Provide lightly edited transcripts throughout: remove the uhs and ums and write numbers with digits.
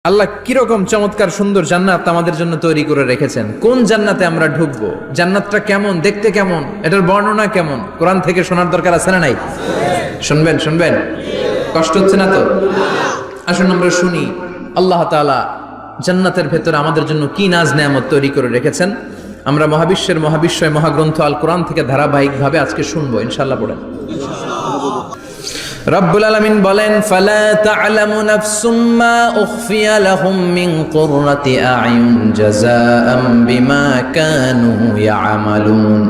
আল্লাহ কিরকম চমৎকার সুন্দর জান্নাত আমাদের জন্য তৈরি করে রেখেছেন। কোন জান্নাতে আমরা ঢুকবো, জান্নাতটা কেমন, দেখতে কেমন, এটার বর্ণনা কেমন, কোরআন থেকে শোনার দরকার আছে না নাই? শুনবেন শুনবেন, কষ্ট হচ্ছে না তো? আসুন আমরা শুনি আল্লাহ তাআলা জান্নাতের ভেতরে আমাদের জন্য কি নাজ নেয়ামত তৈরি করে রেখেছেন। আমরা মহাবিশ্বয় মহাগ্রন্থ আল কোরআন থেকে ধারাবাহিকভাবে আজকে শুনবো ইনশাআল্লাহ। পড়েন। রব্বুল আলামিন বলেন, ফালা তা'লামু নাফসুম মা উখফিয়া লাহুম মিন কুররাতি আ'য়ুন জাযাআম বিমা কানু ইয়া'মালুন।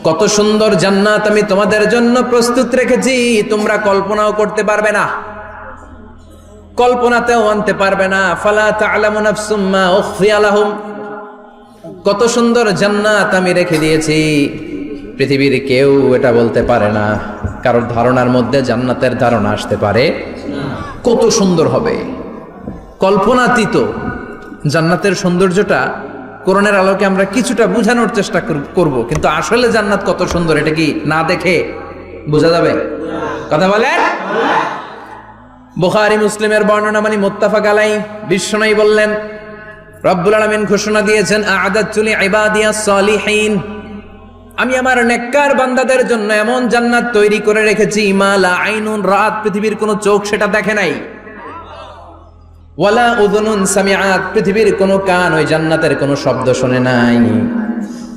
কত সুন্দর জান্নাত আমি তোমাদের জন্য প্রস্তুত রেখেছি, তোমরা কল্পনাও করতে পারবে না, কল্পনাতেও আনতে পারবে না। ফালা তা'লামু নাফসুম মা উখফিয়া লাহুম, কত সুন্দর জান্নাত আমি রেখে দিয়েছি, পৃথিবীর কেউ এটা বলতে পারে না। কারোর ধারণার মধ্যে জান্নাতের ধারণা আসতে পারে কত সুন্দর হবে, কল্পনাতীত জান্নাতের সৌন্দর্যটা কোরআনের আলোকে আমরা কিছুটা বোঝানোর চেষ্টা করব, কিন্তু আসলে জান্নাত কত সুন্দর এটা কি না দেখে বোঝা যাবে? কথা বলেন। বুখারী মুসলিমের বর্ণনা মানে মুত্তাফাক আলাইহি, বিশ্বনবী বললেন, রব্বুল আলামিন ঘোষণা দিয়েছেন, আ'আদাতু লিইবাদিয়াস সালিহিন, আমি আমার নেককার বান্দাদের জন্য এমন জান্নাত তৈরি করে রেখেছি, মা লা আইনুন রাত, পৃথিবীর কোনো চোখ সেটা দেখে নাই, ওয়ালা উযুনুন সামিআত, পৃথিবীর কোনো কান ওই জান্নাতের কোনো শব্দ শুনে নাই,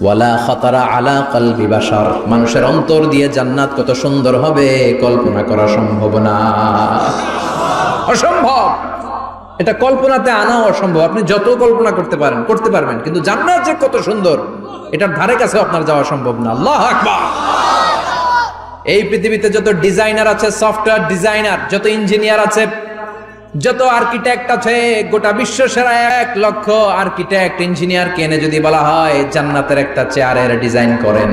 ওয়ালা খাতারা আলা কলবি বাশার, মানুষের অন্তর দিয়ে জান্নাত কত সুন্দর হবে কল্পনা করা সম্ভব না, অসম্ভব। এটা কল্পনাতে আনা অসম্ভব। আপনি যত কল্পনা করতে পারবেন, কিন্তু জান্নাত যে কত সুন্দর এটার ধারে কাছে আপনার যাওয়া সম্ভব না। আল্লাহু আকবার। এই পৃথিবীতে যত ডিজাইনার আছে, সফটওয়্যার ডিজাইনার, যত ইঞ্জিনিয়ার আছে, যত আর্কিটেক্ট আছে, গোটা বিশ্ব সেরা 1 লক্ষ আর্কিটেক্ট ইঞ্জিনিয়ার কেনে যদি বলা হয় জান্নাতের একটা চেয়ারের ডিজাইন করেন,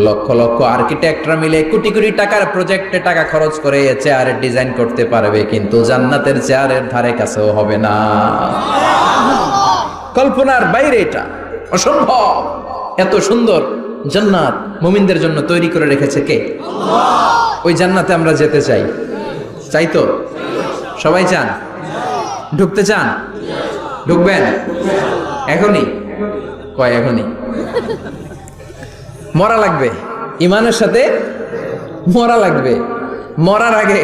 লক্ষ লক্ষ আর্কিটেক্টরা মিলে কোটি কোটি টাকার প্রজেক্টে টাকা খরচ করে চেয়ারের ডিজাইন করতে পারবে, কিন্তু জান্নাতের চেয়ারের ধারে কাছেও হবে না। কল্পনার বাইরে, এটা অসম্ভব। এত সুন্দর জান্নাত মুমিনদের জন্য তৈরি করে রেখেছে কে? আল্লাহ। ওই জান্নাতে আমরা যেতে চাই, চাই তো? সবাই চান? ঢুকতে চান? ঢুকবেন এখনই? কয় এখনই? মরা লাগবে, ইমানের সাথে মরা লাগবে। মরার আগে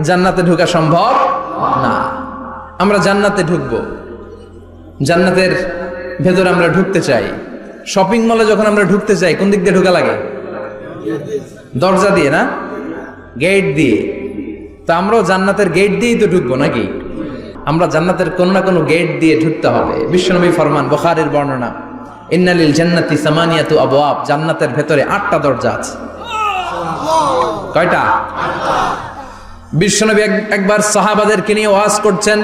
জান্নাতে ঢোকা সম্ভব না। আমরা জান্নাতে ঢুকবো, জান্নাতের ভেতরে আমরা ঢুকতে চাই। শপিং মলে যখন আমরা ঢুকতে চাই কোন দিক দিয়ে ঢোকা লাগে? দরজা দিয়ে না, গেট দিয়ে। তো আমরাও জান্নাতের গেট দিয়েই তো ঢুকবো নাকি? আমরা জান্নাতের কোন না কোনো গেট দিয়ে ঢুকতে হবে। বিশ্বনবী ফরমান, বুখারীর বর্ণনা, ইন্নালিল জান্নাতি সামানিয়াতু আবওয়াব, জান্নাতের ভেতরে 8টা দরজা আছে। কয়টা? বিশ্বনবী একবার সাহাবাদেরকে নিয়ে ওয়াজ করছেন,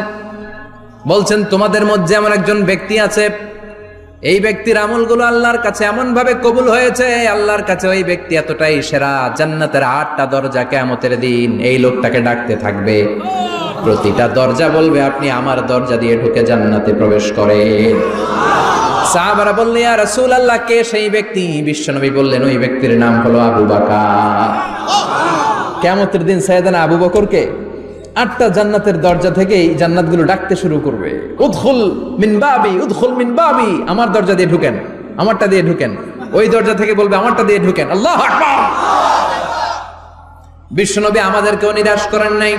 বলছেন, তোমাদের মধ্যে এমন একজন ব্যক্তি আছে, এই ব্যক্তির আমলগুলো আল্লাহর কাছে এমন ভাবে কবুল হয়েছে, আল্লাহর কাছে ওই ব্যক্তি এতটাই সেরা, জান্নাতের 8টা দরজা কিয়ামতের দিন এই লোকটাকে ডাকতে থাকবে। প্রতিটা দরজা বলবে, আপনি আমার দরজা দিয়ে ঢুকে জান্নাতে প্রবেশ করেন। সাহাবারা বললেন, ইয়া রাসূলুল্লাহ, কে সেই ব্যক্তি? বিশ্বনবী বললেন, ওই ব্যক্তির নাম হলো আবু বকর। কিয়ামতের দিন সাইয়েদনা আবু বকরকে 8টা জান্নাতের দরজা থেকেই জান্নাতগুলো ডাকতে শুরু করবে, উদখুল মিন বাবি, উদখুল মিন বাবি, আমার দরজা দিয়ে ঢুকেন, আমারটা দিয়ে ঢুকেন। ওই দরজা থেকে বলবে, আমারটা দিয়ে ঢুকেন। আল্লাহু আকবার। বিশ্বনবী আমাদেরকেও নিরাশ করেন নাই।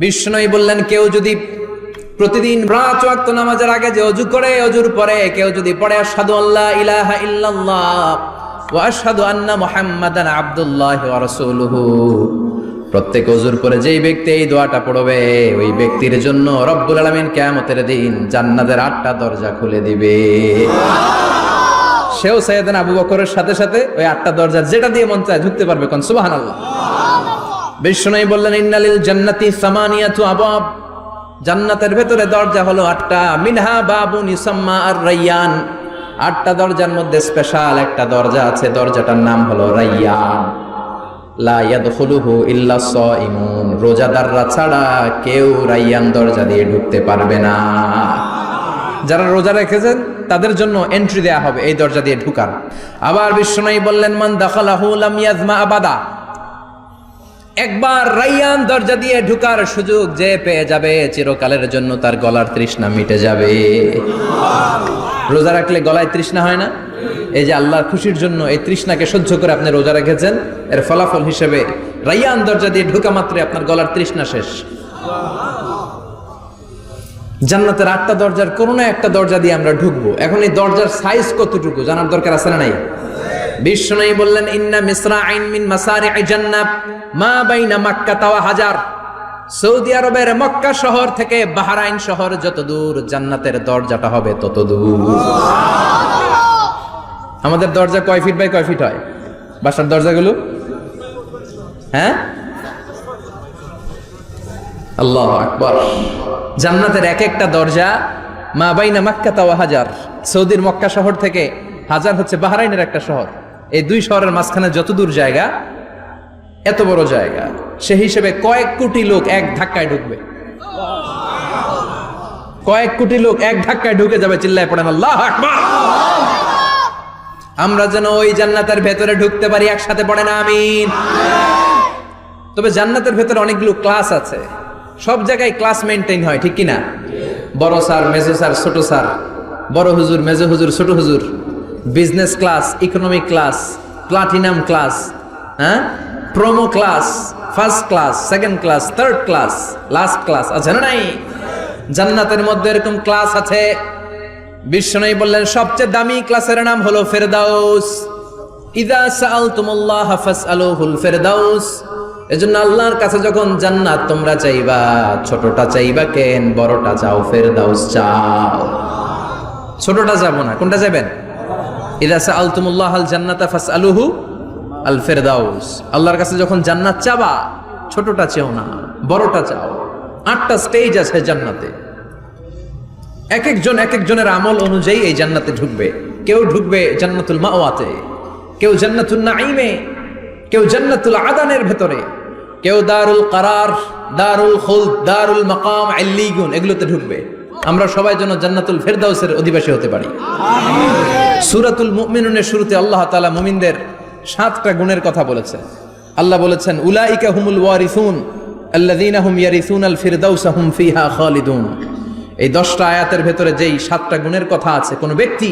বিশ্বনবী বললেন, কেউ যদি প্রতিদিন 5 ওয়াক্ত নামাজের আগে যে ওযু করে, ওযুর পরে কেউ যদি পড়ে আশহাদু আল্লা ইলাহা ইল্লাল্লাহ ওয়া আশহাদু আন্না মুহাম্মাদান আবদুল্লাহি ওয়া রাসূলুহু, প্রত্যেক ওযুর পরে যেই ব্যক্তি এই দোয়াটা পড়বে, ওই ব্যক্তির জন্য রব্বুল আলামিন কিয়ামতের দিন জান্নাতের 8টা দরজা খুলে দিবে। সেও সাইয়েদনা আবু বকরের সাথে সাথে ওই 8টা দরজা যেটা দিয়ে মন চায় ঢুকতে পারবে। কোন সুবহানাল্লাহ। বিশ্বনবী বললেন, ইন্নালিল জান্নাতি সামানিয়াতু আবওয়াব, জান্নাতের ভেতরে দরজা হলো 8টা, মিনহা বাবুন ইউসাম্মা আর-রায়্যান, 8টা দরজার মধ্যে স্পেশাল একটা দরজা আছে, দরজাটার নাম হলো রায়্যান। লা ইয়াদখুলুহু ইল্লা সাইমুন, রোজাদাররা ছাড়া কেউ রায়্যান দরজা দিয়ে ঢুকতে পারবে না। যারা রোজা রেখেছেন তাদের জন্য এন্ট্রি দেয়া হবে এই দরজা দিয়ে ঢুকার। আবার বিশ্বনবী বললেন, মান দাখালাহু লাম ইয়াজমা আবাদা, একবার রাইয়ান দরজা দিয়ে ঢুকার সুযোগ যে পেয়ে যাবে চিরকালের জন্য তার গলার তৃষ্ণা মিটে যাবে। রোজা রাখলে গলায় তৃষ্ণা হয় না? এই যে আল্লাহর খুশির জন্য এই তৃষ্ণাকে সহ্য করে আপনি রোজা রেখেছেন, এর ফলাফল হিসেবে রাইয়ান দরজা দিয়ে ঢুকা মাত্রই আপনার গলার তৃষ্ণা শেষ। জান্নাতের 8টা দরজার কোন না একটা দরজা দিয়ে আমরা ঢুকবো। এখন এই দরজার সাইজ কতটুকু জানার দরকার আছে না নাই? বিশ্বনবী বললেন, ইন্না মিসরাইন মিন মাসারি'i জান্নাত মা বাইনা মাক্কা ওয়া হাজার। সৌদি আরবের মক্কা শহর থেকে বাহরাইন শহর যত দূর, জান্নাতের দরজাটা হবে তত দূর। আমাদের দরজা কয় ফিট বাই কয় ফিট হয় বাসার দরজাগুলো? হ্যাঁ, আল্লাহু আকবার। জান্নাতের এক একটা দরজা মা বাইনা মাক্কা ওয়া হাজার। সৌদির মক্কা শহর থেকে হাজার হচ্ছে বাহরাইনের একটা শহর। এই দুই শহরের মাঝখানে যত দূর জায়গা, এত বড় জায়গা, সে হিসেবে কয়েক কোটি লোক এক ধাক্কায় ঢুকবে। কয়েক কোটি লোক এক ধাক্কায় ঢুকে যাবে। চিল্লায় পড়েন আল্লাহু আকবার। আমরা যেন ওই জান্নাতের ভেতরে ঢুকতে পারি, একসাথে পড়েন আমিন। তবে জান্নাতের ভেতরে অনেকগুলো ক্লাস আছে, সব জায়গায় ক্লাস মেনটেন হয়, ঠিক কিনা? বড় স্যার, মেজো স্যার, ছোট স্যার, বড় হুজুর, মেজো হুজুর, ছোট হুজুর, business class, economic class, platinum class, হ্যাঁ, promo class, first class, second class, third class, last class আছে না নাই? জান্নাতের মধ্যে এরকম ক্লাস আছে। বিশ্বনবী বললেন সবচেয়ে দামি ক্লাসের নাম হলো ফেরদাউস। ইযা সাআলতুমুল্লাহ ফাসআলুহুল ফেরদাউস। এজন্য আল্লাহর কাছে যখন জান্নাত তোমরা চাইবা, ছোটটা চাইবা কেন, বড়টা চাও, ফেরদাউস চাও। ছোটটা যাবো না, কোনটা যাবেন? ইযা সাআলতুমুল্লাহাল জান্নাতা ফাসআলুহু আল ফেরদাউস। আল্লাহর কাছে যখন জান্নাত চাবা, ছোটটা চেও না, বড়টা চাও। 8টা স্টেজ আছে জান্নাতে। এক একজনের আমল অনুযায়ী এই জান্নাতে ঢুকবে। কেউ ঢুকবে জান্নাতুল মাওয়াতে, কেউ জান্নাতুল নাঈমে, কেউ জান্নাতুল আদানের ভেতরে, কেউ দারুল কারার, দারুল খুলদ, দারুল মাকাম, আল্লিগুন, এগুলোতে ঢুকবে। আমরা সবাই যেন জান্নাতুল ফেরদাউসের অধিবাসী হতে পারি। সূরাতুল মুমিনুনের শুরুতে আল্লাহ তাআলা মুমিনদের 7টা গুণের কথা বলেছেন। আল্লাহ বলেছেন, উলাইকা হুমুল ওয়ারিসুন আল্লাযীনা হুম ইয়ারিসুনাল ফিরদাউসা হুম ফিহা খালিদুন। এই 10টা আয়াতের ভেতরে যেই 7টা গুণের কথা আছে, কোন ব্যক্তি,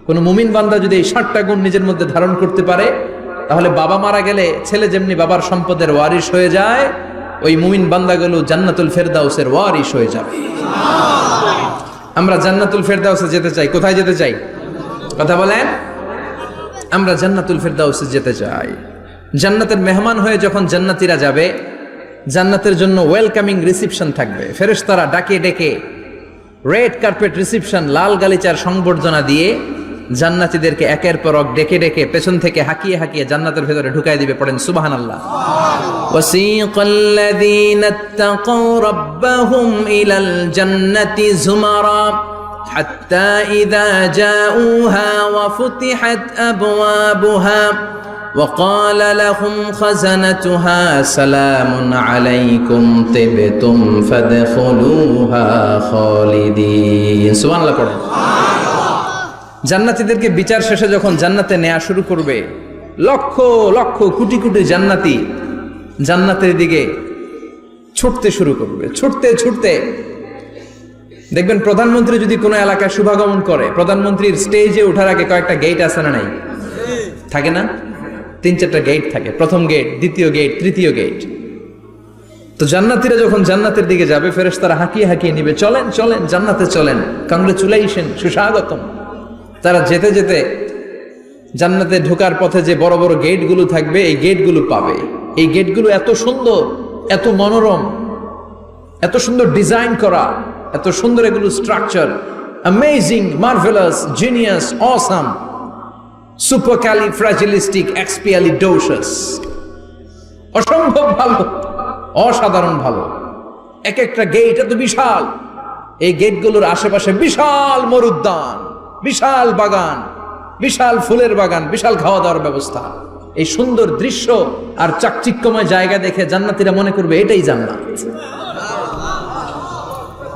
কোন মুমিন বান্দা যদি এই 7টা গুণ নিজের মধ্যে ধারণ করতে পারে, তাহলে বাবা মারা গেলে ছেলে যেমনি বাবার সম্পদের ওয়ারিশ হয়ে যায়, ওই মুমিন বান্দাগুলো জান্নাতুল ফেরদাউসের ওয়ারিশ হয়ে যাবে। আমরা জান্নাতুল ফেরদাউসে যেতে চাই। কোথায় যেতে চাই? কথা বলেন। আমরা জান্নাতুল ফেরদাউসে যেতে চাই। জান্নাতের মেহমান হয়ে যখন জান্নাতীরা যাবে, জান্নাতের জন্য ওয়েলকামিং রিসিপশন থাকবে। ফেরেশতারা ডাকে ডেকে রেড কার্পেট রিসিপশন, লাল গালিচার সংবর্ধনা দিয়ে জান্নাতীদেরকে একের পর এক ডেকে ডেকে পেছন থেকে হাঁকিয়ে হাঁকিয়ে জান্নাতের ভেতরে ঢুকাই দিবে। পড়েন সুবহানাল্লাহ। ওয়াসিকাল্লাযীনা ইত্তাকাউ রাব্বাহুম ইলাল জান্নাতি যুমারা হাত্তা ইযা জাউহা ওয়া ফুতিহাত আবওয়াবুহা وقال لهم خزنتها سلام عليكم طبتم فادخلوها خالدين। সুবহানাল্লাহ পড়েন। জান্নাতীদেরকে বিচার শেষে যখন জান্নাতে নেওয়া শুরু করবে, লক্ষ লক্ষ কোটি কোটি জান্নাতি জান্নাতের দিকে ছুটতে শুরু করবে। ছুটতে ছুটতে দেখবেন প্রধানমন্ত্রী যদি কোনো এলাকায় শুভাগমন করে, প্রধানমন্ত্রীর স্টেজে ওঠার আগে কয়েকটা গেট আছে না নাই? থাকে না? 3-4টা গেট থাকে। প্রথম গেট, দ্বিতীয় গেট, তৃতীয় গেট। তো জান্নাতীরা যখন জান্নাতের দিকে যাবে, ফেরেশতারা হাঁকিয়ে হাঁকিয়ে নিবে, চলেন চলেন জান্নাতে চলেন, কংগ্রেচুলেশন, সুস্বাগতম। তারা যেতে যেতে জান্নাতে ঢোকার পথে যে বড় বড় গেটগুলো থাকবে, এই গেটগুলো পাবে। এই গেটগুলো এত সুন্দর, এত মনোরম, এত সুন্দর ডিজাইন করা, এত সুন্দর এগুলো structure, amazing, marvellous, genius, awesome, supercalifragilisticexpialidocious, অসম্ভব ভালো, অসাধারণ ভালো। এক একটা গেট এত বিশাল। এই গেটগুলোর আশেপাশে বিশাল মরুদ্যান, বিশাল বাগান, বিশাল ফুলের বাগান, বিশাল খাওয়া দাওয়ার ব্যবস্থা। এই সুন্দর দৃশ্য আর চাকচিক্যময় জায়গা দেখে জান্নাতীরা মনে করবে এটাই জান্নাত।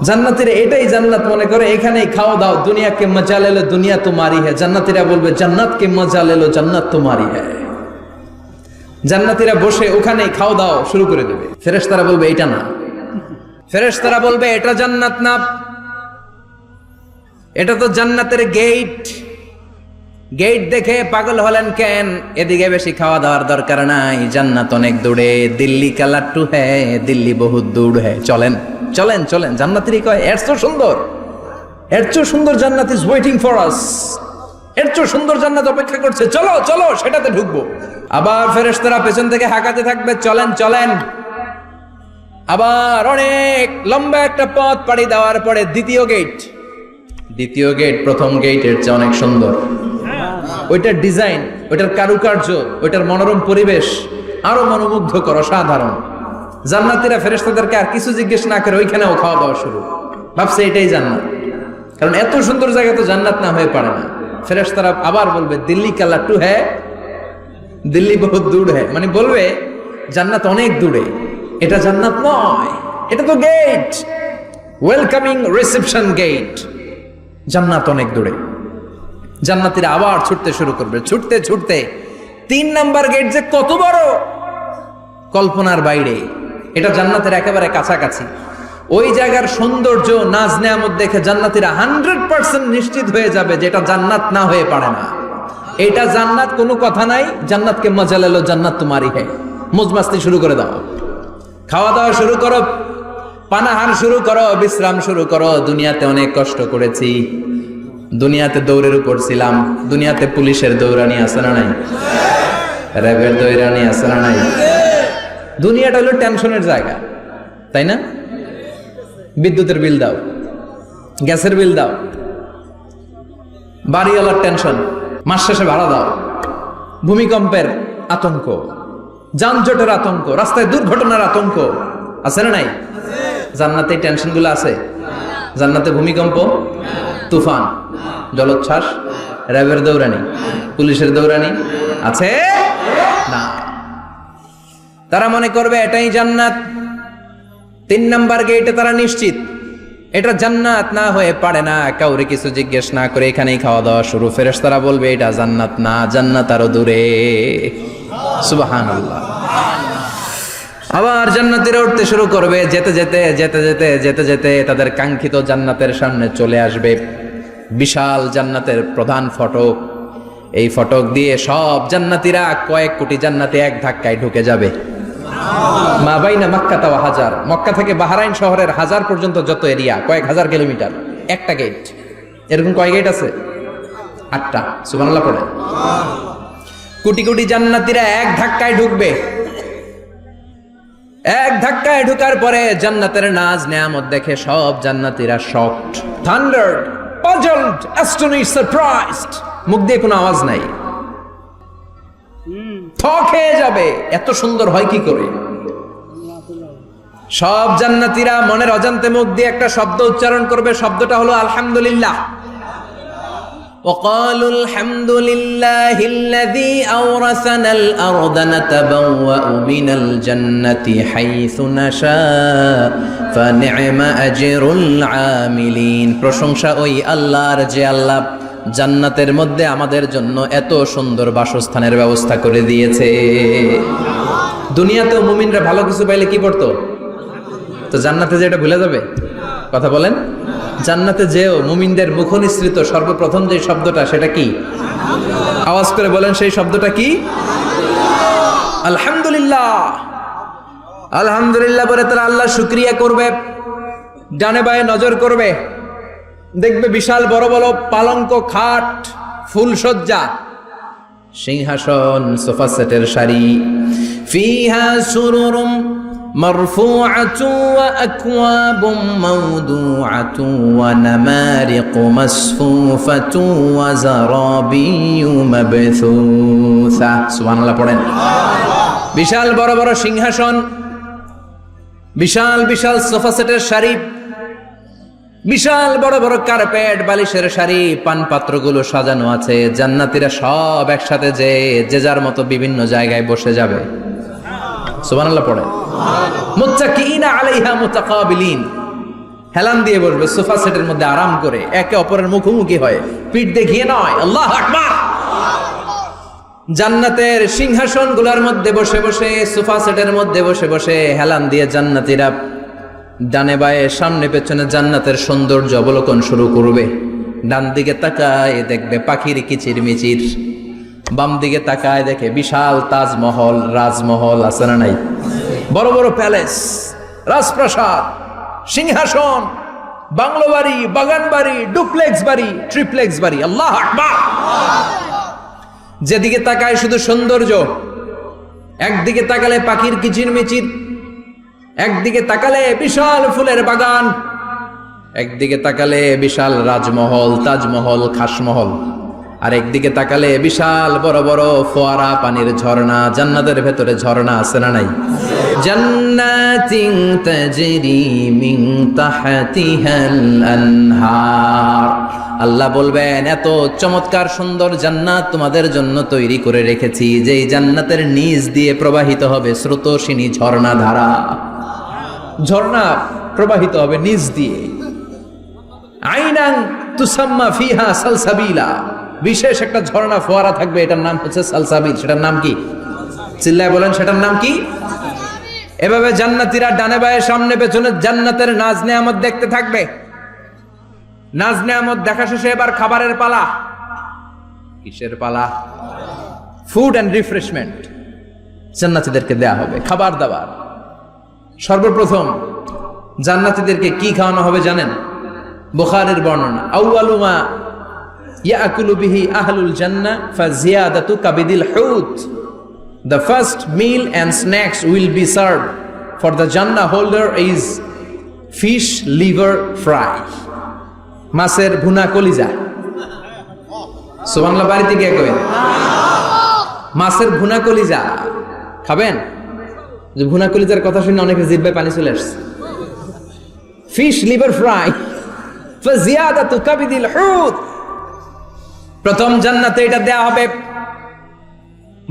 জান্নাতীরা এটাই জান্নাত মনে করে, এখানেই খাওয়া দাও। দুনিয়া কে মজা লে লো, দুনিয়া তোমারি হ্যায়। জান্নাতীরা বলবে জান্নাত কে মজা লে লো, জান্নাত তোমারি হ্যায়। জান্নাতীরা বসে ওখানেই খাওয়া দাওয়া শুরু করে দেবে। ফেরেশতারা বলবে এটা না, ফেরেশতারা বলবে এটা জান্নাত না, এটা তো জান্নাতের গেট। গেট দেখে পাগল হলেন কেন? এদিকে বেশি খাওয়া দাওয়ার দরকার নাই, জান্নাত অনেক দূরে। দিল্লি কা লাট্টু হ্যাঁ, দিল্লি বহুত দূর হ্যাঁ, চলেন চলেন চলেন। জান্নাতেরই কয় এর চেয়ে সুন্দর, এর চেয়ে সুন্দর জান্নাত ইজ ওয়েটিং ফর আস, এর চেয়ে সুন্দর জান্নাত অপেক্ষা করছে, চলো চলো সেটাতে ঢুকবো। আবার ফেরেশতারা পেছন থেকে হাঁকাতে থাকবে, চলেন চলেন। আবার অনেক লম্বা একটা পথ পাড়ি দেওয়ার পরে দ্বিতীয় গেট প্রথম গেটের চেয়ে অনেক সুন্দর। ওইটার ডিজাইন, ওইটার কারুকার্য, ওইটার মনোরম পরিবেশ আরো মনোমুগ্ধকর, অসাধারণ। জান্নাতীরা ফেরেশতাদেরকে আর কিছু জিজ্ঞেস না করে ওইখানেও খাওয়া দাওয়া শুরু, ভাবছে এটাই জান্নাত। কারণ এত সুন্দর জায়গা তো জান্নাত না হয়ে পারে না। ফেরেশতারা আবার বলবে দিল্লি কা লাট্টু হ্যাঁ, দিল্লি বহুত দূর হ্যাঁ, মানে বলবে জান্নাত অনেক দূরে, এটা জান্নাত নয়, এটা তো গেট, ওয়েলকামিং রিসেপশন গেট, জান্নাত অনেক দূরে। জান্নাতীরা আবার ছুটতে শুরু করবে, ছুটতে ছুটতে 3 নাম্বার গেট যে কত বড়, কল্পনার বাইরে। এটা জান্নাতের একেবারে কাছাকাছি। ওই জায়গার সৌন্দর্য, নাজ নেয়ামত দেখে জান্নাতীরা 100% নিশ্চিত হয়ে যাবে যে এটা জান্নাত না হয়ে পারে না, এটা জান্নাত, কোনো কথা নাই। জান্নাতকে মজা লেলো, জান্নাত তোমারই হ্যাঁ। মজমাস্তি শুরু করে দাও, খাওয়া দাওয়া শুরু করো, পানাহার শুরু করো, বিশ্রাম শুরু করো। দুনিয়াতে অনেক কষ্ট করেছি, দুনিয়াতে দৌড়ের উপর ছিলাম, দুনিয়াতে পুলিশের দৌড়ানি আছে না নাই, র্যাবের দৌড়ানি আছে না নাই। দুনিয়াটা হলো টেনশনের জায়গা, তাই না? বিদ্যুতের বিল দাও, গ্যাসের বিল দাও, বাড়িওয়ালার টেনশন, মাস শেষে ভাড়া দাও, ভূমিকম্পের আতঙ্ক, যানজটের আতঙ্ক, রাস্তায় দুর্ঘটনার আতঙ্ক আছে না নাই? জান্নাতে এই টেনশনগুলো আছে? জান্নাতে ভূমিকম্প, তুফান, জলোচ্ছ্বাস, র্যাবের দৌড়ানি, পুলিশের দৌড়ানি আছে না। তারা মনে করবে এটাই জান্নাত। 3 নাম্বার গেটে তারা নিশ্চিত এটা জান্নাত না হয়ে পারে না, কাউরে কিছু জিজ্ঞেস না করে এখানেই খাওয়া দাওয়া শুরু। ফেরেশতারা বলবে এটা জান্নাত না, জান্নাত আরো দূরে। সুবহানাল্লাহ। আবার জান্নাতীরা উঠতে শুরু করবে, যেতে যেতে যেতে যেতে যেতে যেতে তাদের কাঙ্ক্ষিত জান্নাতের সামনে চলে আসবে। বিশাল জান্নাতের প্রধান ফটক, এই ফটক দিয়ে সব জান্নাতীরা, কয়েক কোটি জান্নাতি এক ধাক্কায় ঢুকে যাবে। মা বাইনা মক্কা ওয়া হাজার, মক্কা থেকে বাহরাইন শহরের হাজার পর্যন্ত যত এরিয়া, কয়েক হাজার কিলোমিটার, একটা গেট। এরকম কয় গেট আছে? 8টা। সুবহানাল্লাহ পড়ে। কোটি কোটি জান্নাতীরা এক ধাক্কায় ঢুকবে। এক ধাক্কায় ঢুকার পরে জান্নাতের নাজ নেয়ামত দেখে সব জান্নাতীরা শকড, থান্ডার্ড, পাজলড, অ্যাস্টনিশড, সারপ্রাইজড। মুখ দিয়ে কোনো আওয়াজ নাই, থক হয়ে যাবে, এত সুন্দর হয় কি করে। সব জান্নাতীরা মনের অজান্তে মুখ দিয়ে একটা শব্দ উচ্চারণ করবে, শব্দটা হলো আলহামদুলিল্লাহ। وقالوا الحمد لله الذي أورثنا الأرض نتبوأ من الجنة حيث نشاء فنعم أجر العاملين। প্রশংসা ওই আল্লাহর যে আল্লাহ জান্নাতের মধ্যে আমাদের জন্য এত সুন্দর বাসস্থানের ব্যবস্থা করে দিয়েছে। দুনিয়াতেও মুমিনরা ভালো কিছু পাইলে কি পড়তো? তো জান্নাতে যে এটা ভুলে যাবে? কথা বলেন। জান্নাতে যেও মুমিনদের মুখনিসৃত সর্বপ্রথম যে শব্দটা, সেটা কি? আওয়াজ করে বলেন, সেই শব্দটা কি? আলহামদুলিল্লাহ। আলহামদুলিল্লাহ বলে তারা আল্লাহ শুকরিয়া করবে, ডানে বায়ে নজর করবে, দেখবে বিশাল বড় বড় পালঙ্ক, খাট, ফুলসজ্জা, সিংহাসন, সোফা সেটের সারি। ফিহা সুরুরুম মারফুআতু ওয়া আকওয়াবুম মাওদুআতু ওয়া নামারিকু মাসফুফাতু ওয়া যারাবিয়্যু মাবথুসা। সুবহানাল্লাহ পড়েন। বিশাল বড় বড় সিংহাসন, বিশাল বিশাল সোফা সেটের সারি, বিশাল বড় বড় কার্পেট, বালিশের সারি, পানপাত্রগুলো সাজানো আছে। জান্নাতীরা সব একসাথে যে যার মতো বিভিন্ন জায়গায় বসে যাবে। সুবহানাল্লাহ পড়ে। মুত্তাকিইনা আলাইহা মুতাকাবিলিন, হেলান দিয়ে বসবে সোফা সেটের মধ্যে আরাম করে, একে অপরের মুখোমুখি হয়, পিঠ দেখিয়ে নয়। আল্লাহু আকবার। জান্নাতের সিংহাসন গুলার মধ্যে বসে বসে, সোফা সেটের মধ্যে বসে বসে হেলান দিয়ে জান্নাতীরা ডানে বায়ে সামনে পেছনে জান্নাতের সৌন্দর্য অবলোকন শুরু করবে। ডান দিকে তাকায় দেখবে পাখির কিচির মিচির, বাম দিকে তাকায় দেখে বিশাল তাজমহল, রাজমহল আছে না নাই, বড় বড় প্যালেস, রাজপ্রাসাদ, সিংহাসন, বাংলো বাড়ি, বাগান বাড়ি, ডুপ্লেক্স বাড়ি, ট্রিপ্লেক্স বাড়ি। আল্লাহু আকবার। যেদিকে তাকায় শুধু সৌন্দর্য। একদিকে তাকালে পাখির কিচির মিচির, একদিকে তাকালে বিশাল ফুলের বাগান, একদিকে তাকালে বিশাল রাজমহল, তাজমহল, খাসমহল, আর একদিকে তাকালে বিশাল বড় বড় ফোয়ারা, পানির ঝর্ণা। জান্নাতের ভেতরে ঝর্ণা আছে না নাই? জান্নাতিন তাজরি মিন তাহতিহাল আনহার। আল্লাহ বলবেন, এত চমৎকার সুন্দর জান্নাত তোমাদের জন্য তৈরি করে রেখেছি, যেই জান্নাতের নিচ দিয়ে প্রবাহিত হবে স্রোতস্বিনী ঝর্ণা ধারা। ঝর্ণা প্রবাহিত হবে নিচ দিয়ে। আইনান তুসাম্মা ফিহা সালসাবিলা। বিশেষ একটা ঝর্ণা ফোয়ারা থাকবে, এটার নাম হচ্ছে সালসাবিল। সেটার নাম কি? চিল্লায় বলেন, সেটার নাম কি? এভাবে জান্নাতীরা ডানে বায়ে সামনে পেছনে জান্নাতের নাজ নেয়ামত দেখতে থাকবে। নাজ নেয়ামত দেখা শেষে এবার খাবারের পালা। কিসের পালা? ফুড অ্যান্ড রিফ্রেশমেন্ট জান্নাতীদেরকে দেয়া হবে, খাবার দাবার। সর্বপ্রথম জান্নাতীদেরকে কি খাওয়ানো হবে জানেন? বুখারীর বর্ণনা, আউয়ালু মা ইয়াকুলু বিহি আহলুল জান্নাহ ফাজিয়াদাতু কাবিদিল হুত। The first meal and snacks will be served for the Jannah holder is fish liver fry. মাছের ভুনা কলিজা। সুবহানাল্লাহ, বাড়িতে গিয়ে কইবেন মাছের ভুনা কলিজা খাবেন। যে ভুনা কলিজার কথা শুনে অনেকের জিহ্বায় পানি চলে আসছে। ফিশ লিভার ফ্রাই ফাজিয়াদাতু কাবিদিল হুত। প্রথম জান্নাতে এটা দেয়া হবে।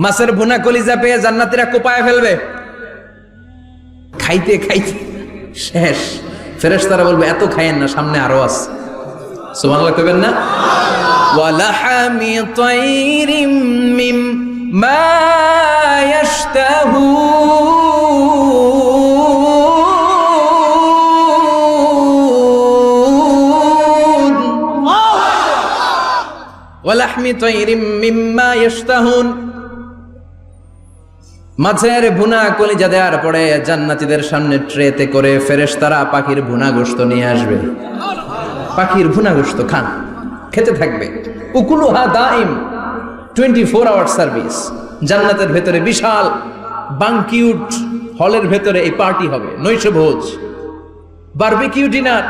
মাছের ভুনা কলিজা পেয়ে জান্নাতীরা কোপায় ফেলবে। খাইতে খাইতে শেষ। ফেরেশতারা বলবে, এত খাইয়েন না, সামনে আরো আছে। সুবহানাল্লাহ কইবেন না? ওয়ালাহামি তাইরিম মিম্মা ইয়াশতাহুন। ওয়ালাহমি তাইরিম মিম্মা ইয়াশতাহুন। মাছের ভুনা কলিজা দেওয়ার পরে জান্নাতীদের সামনে ট্রেতে করে ফেরেশতারা পাখির ভুনা গোশত নিয়ে আসবে। পাখির ভুনা গোশত খান, খেতে থাকবে। উকুলুহা দাইম, 24 আওয়ার সার্ভিস। জান্নাতের ভেতরে বিশাল বানকিউট হলের ভেতরে এই পার্টি হবে, নৈশ ভোজ, বারবিকিউ ডিনার,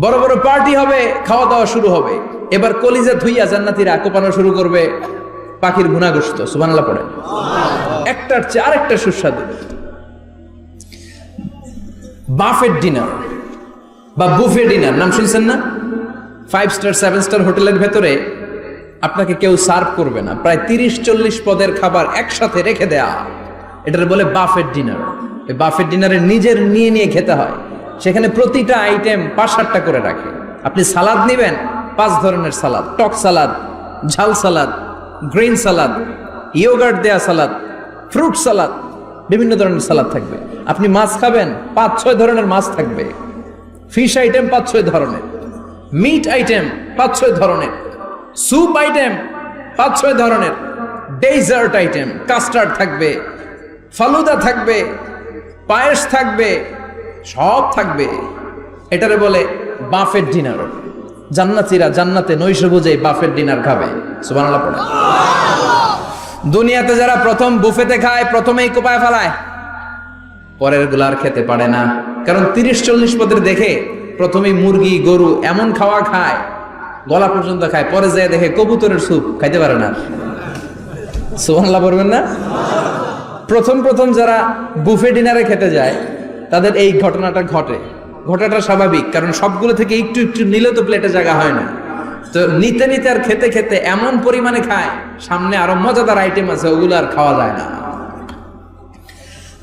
বড় বড় পার্টি হবে, খাওয়া দাওয়া শুরু হবে। এবার কলিজা ধুইয়া জান্নাতীরা কোপানো শুরু করবে পাখির ভুনা গোশত। সুবহানাল্লাহ পড়ে। একটার চেয়ে আরেকটা সুস্বাদু। বাফেট ডিনার বা বুফে ডিনার নাম শুনছেন না? 5 স্টার 7 স্টার হোটেলের ভেতরে আপনাকে কেউ সার্ভ করবে না, প্রায় 30-40 পদের খাবার একসাথে রেখে দেয়া, এটার বলে বাফেট ডিনার। এই বাফেট ডিনারে নিজের নিয়ে নিয়ে খেতে হয়। সেখানে প্রতিটা আইটেম 5-7টা করে রাখে। আপনি সালাদ নেবেন, 5 ধরনের সালাদ, টক সালাদ, ঝাল সালাদ, গ্রিন সালাদ, ইয়োগার্ট দেয়া সালাদ, ফ্রুট সালাদ, বিভিন্ন ধরনের সালাদ থাকবে। আপনি মাছ খাবেন, 5-6 ধরনের মাছ থাকবে। ফিশ আইটেম 5-6 ধরনের, মিট আইটেম 5-6 ধরনের, স্যুপ আইটেম 5-6 ধরনের, ডেজার্ট আইটেম, কাস্টার্ড থাকবে, ফালুদা থাকবে, পায়েস থাকবে, সব থাকবে। এটারে বলে বাফেট ডিনার। জান্নাতীরা জান্নাতে নৈশ ভোজে বাফেট ডিনার খাবে। সুবহানাল্লাহ পড়ে। দুনিয়াতে যারা প্রথম বুফেতে খায়, প্রথমেই কোপায় ফেলায়, পরের গুলার খেতে পারে না। কারণ 30-40 পদের দেখে প্রথমেই মুরগি, গরু এমন খাওয়া খায়, গলা পর্যন্ত খায়, পরে যায় দেখে কবুতরের স্যুপ খাইতে পারে না। সুবহানাল্লাহ বলবেন না? প্রথম প্রথম যারা বুফে ডিনারে খেতে যায় তাদের এই ঘটনাটা ঘটে। ঘটাটা স্বাভাবিক, কারণ সবগুলো থেকে একটু একটু নিলে তো প্লেটে জায়গা হয় না। তো নিতে নিতে আর খেতে খেতে এমন পরিমাণে খায়, সামনে আরো মজাদার আইটেম আছে, ওগুলো আর খাওয়া যায় না।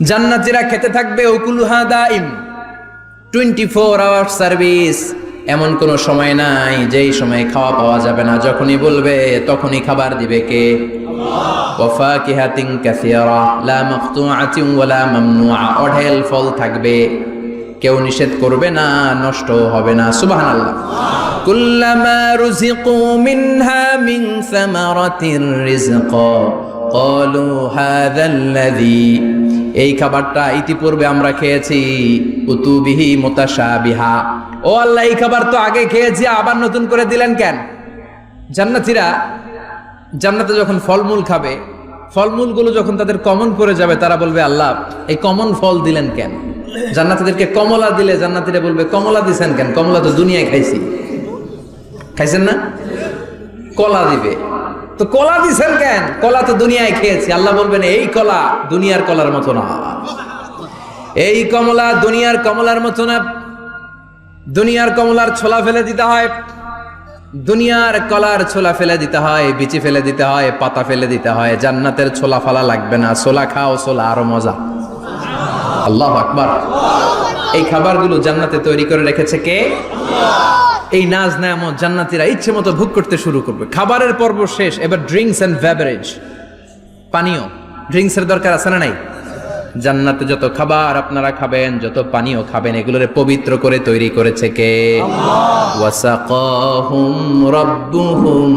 জান্নাতীরা খেতে থাকবে, উকুলুহা দাইম, 24 আওয়ার সার্ভিস। এমন কোনো সময় নাই যেই সময় খাওয়া পাওয়া যাবে না, যখনই বলবে তখনই খাবার দিবে কে? ওয়া ফাকিহাতিন কাসীরা লা মাকতুআতিন ওয়ালা মামনুআ, অঢেল ফল থাকবে, কেউ নিষেধ করবে না, নষ্ট হবে না। সুবহানাল্লাহ। কুল্লামা রুজিকু মিনহা মিন সামারাতির রিজকা ক্বালু হাযাল্লাযী, এই খাবারটা ইতিপূর্বে আমরা খেয়েছি, উতুবিহি মুতাশাবিহা, ও আল্লাহ এই খাবার তো আগে খেয়েছি, আবার নতুন করে দিলেন কেন? জান্নাতীরা জান্নাতে যখন ফলমূল খাবে, ফলমূলগুলো যখন তাদের কমন পড়ে যাবে, তারা বলবে আল্লাহ এই কমন ফল দিলেন কেন? জান্নাতীদেরকে কমলা দিলে জান্নাতীরা বলবে কমলা দিছেন কেন? কমলা তো দুনিয়ায় খাইছি। খাইছেন না? কলা দিবে, তো কলা দিছেন কেন? কলা তো দুনিয়ায় খেয়েছি। আল্লাহ বলবেন এই কলা দুনিয়ার কলার মতো না, এই কমলা দুনিয়ার কমলার মতো না। দুনিয়ার কমলার ছোলা ফেলে দিতে হয়, দুনিয়ার কলার ছোলা ফেলে দিতে হয়, বিচি ফেলে দিতে হয়, পাতা ফেলে দিতে হয়। জান্নাতের ছোলা ফালা লাগবে না, ছোলা খাও, ছোলা আরো মজা। আল্লাহু আকবার। এই খাবারগুলো জান্নাতে তৈরি করে রেখেছে কে? এই নাজ নেয়ামত জান্নাতীরা ইচ্ছে মতো ভোগ করতে শুরু করবে। খাবারের পর্ব শেষ, এবার ড্রিঙ্কস এন্ড বেভারেজ, পানীয়। ড্রিঙ্কসের দরকার আছে না নাই? জান্নাতে যত খাবার আপনারা খাবেন, যত পানীয় খাবেন, এগুলোরে পবিত্র করে তৈরি করেছে কে? ওয়াসাকাহুম রাব্বুহুম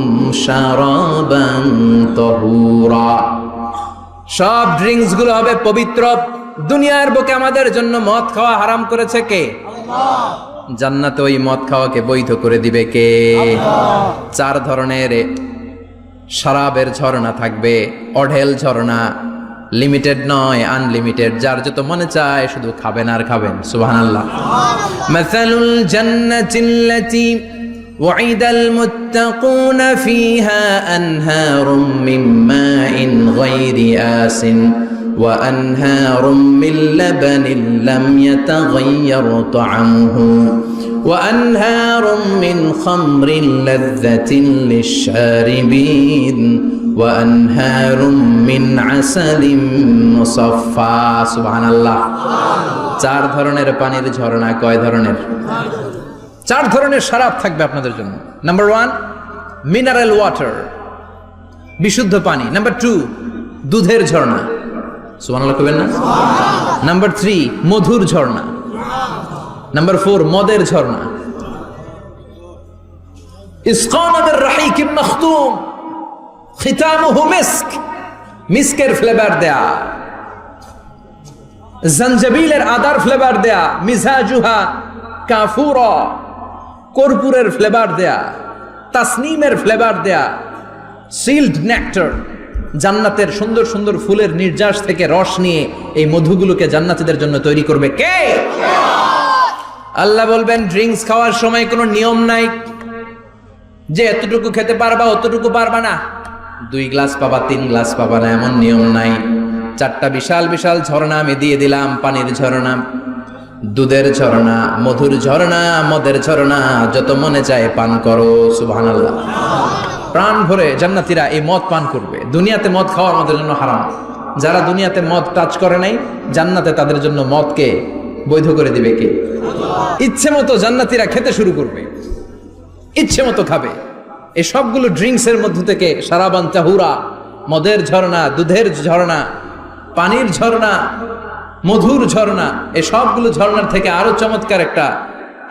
শারাবান তাহুরা, সব ড্রিঙ্কস গুলো হবে পবিত্র। দুনিয়ার বুকে আমাদের জন্য মদ খাওয়া হারাম করেছে কে? আল্লাহ। জান্নাতে ওই মদ খাওয়াকে বৈধ করে দিবে কে? আল্লাহ। 4 ধরনের শরাবের ঝর্ণা থাকবে, অঢেল ঝর্ণা, লিমিটেড নয়, আনলিমিটেড। যার যত মনে চায় শুধু খাবেন আর খাবেন। সুবহানাল্লাহ। মাসালুল জান্নাতিল্লাতী ওয়াইদাল মুত্তাকুনা ফিহা আনহারুম মিন মাইন গায়রি আসিন ওয়া আনহারুম মিন লাবানিন লাম ইয়াতাগায়্যার তা'আমুহু ওয়া আনহারুম মিন খামরিন লাযযাতিন লিশ-শারিবিন ওয়া আনহারুম মিন আসালিম মুসাফফা। সুবহানাল্লাহ। 4 ধরনের পানির ঝর্ণা। কয় ধরনের? 4 ধরনের শরাব থাকবে আপনাদের জন্য। নাম্বার 1 মিনারেল ওয়াটার, বিশুদ্ধ পানি। নাম্বার 2 দুধের ঝর্ণা। সুবহানাল্লাহ কইবেন না? নাম্বার 3 মধুর ঝর্ণা। নাম্বার 4 মদের ঝর্ণা। ইসকানা বির-রাহিকিম মাখতুম খিতামুহু মিস্ক, মিস্কের ফ্লেভার দেয়া, জঞ্জাবিলের আদার ফ্লেভার দেয়া, মিজাজুহা কাফুরা, কর্পূরের ফ্লেভার দেয়া, তাসনিমের ফ্লেভার দেয়া, সিল্ড নেক্টার, জান্নাতের সুন্দর সুন্দর ফুলের নির্যাস থেকে রস নিয়ে এই মধুগুলোকে জান্নাতীদের জন্য তৈরি করবে কে? আল্লাহ বলবেন ড্রিঙ্কস খাওয়ার সময় কোনো নিয়ম নাই যে এতটুকু খেতে পারবা অতটুকু পারবা না, 2 গ্লাস পাবা 3 গ্লাস পাবা না, এমন নিয়ম নাই। 4টা বিশাল বিশাল ঝর্ণা আমি দিয়ে দিলাম। পানির ঝর্ণা, দুধের ঝর্ণা, মধুর ঝর্ণা, মদের ঝর্ণা, যত মনে চায় পান করো। সুবহানাল্লাহ। প্রাণ ভরে জান্নাতীরা এই মদ পান করবে। দুনিয়াতে মদ খাওয়া আমাদের জন্য হারাম। যারা দুনিয়াতে মদ টাচ করে নাই, জান্নাতে তাদের জন্য মদকে বৈধ করে দিবে কে? ইচ্ছে মতো জান্নাতীরা খেতে শুরু করবে, ইচ্ছে মতো খাবে। এই সবগুলো ড্রিঙ্কসের মধ্য থেকে শারাবান তাহুরা, মদের ঝর্ণা, দুধের ঝর্ণা, পানির ঝর্ণা, মধুর ঝর্ণা, এই সবগুলো ঝর্ণার থেকে আরো চমৎকার একটা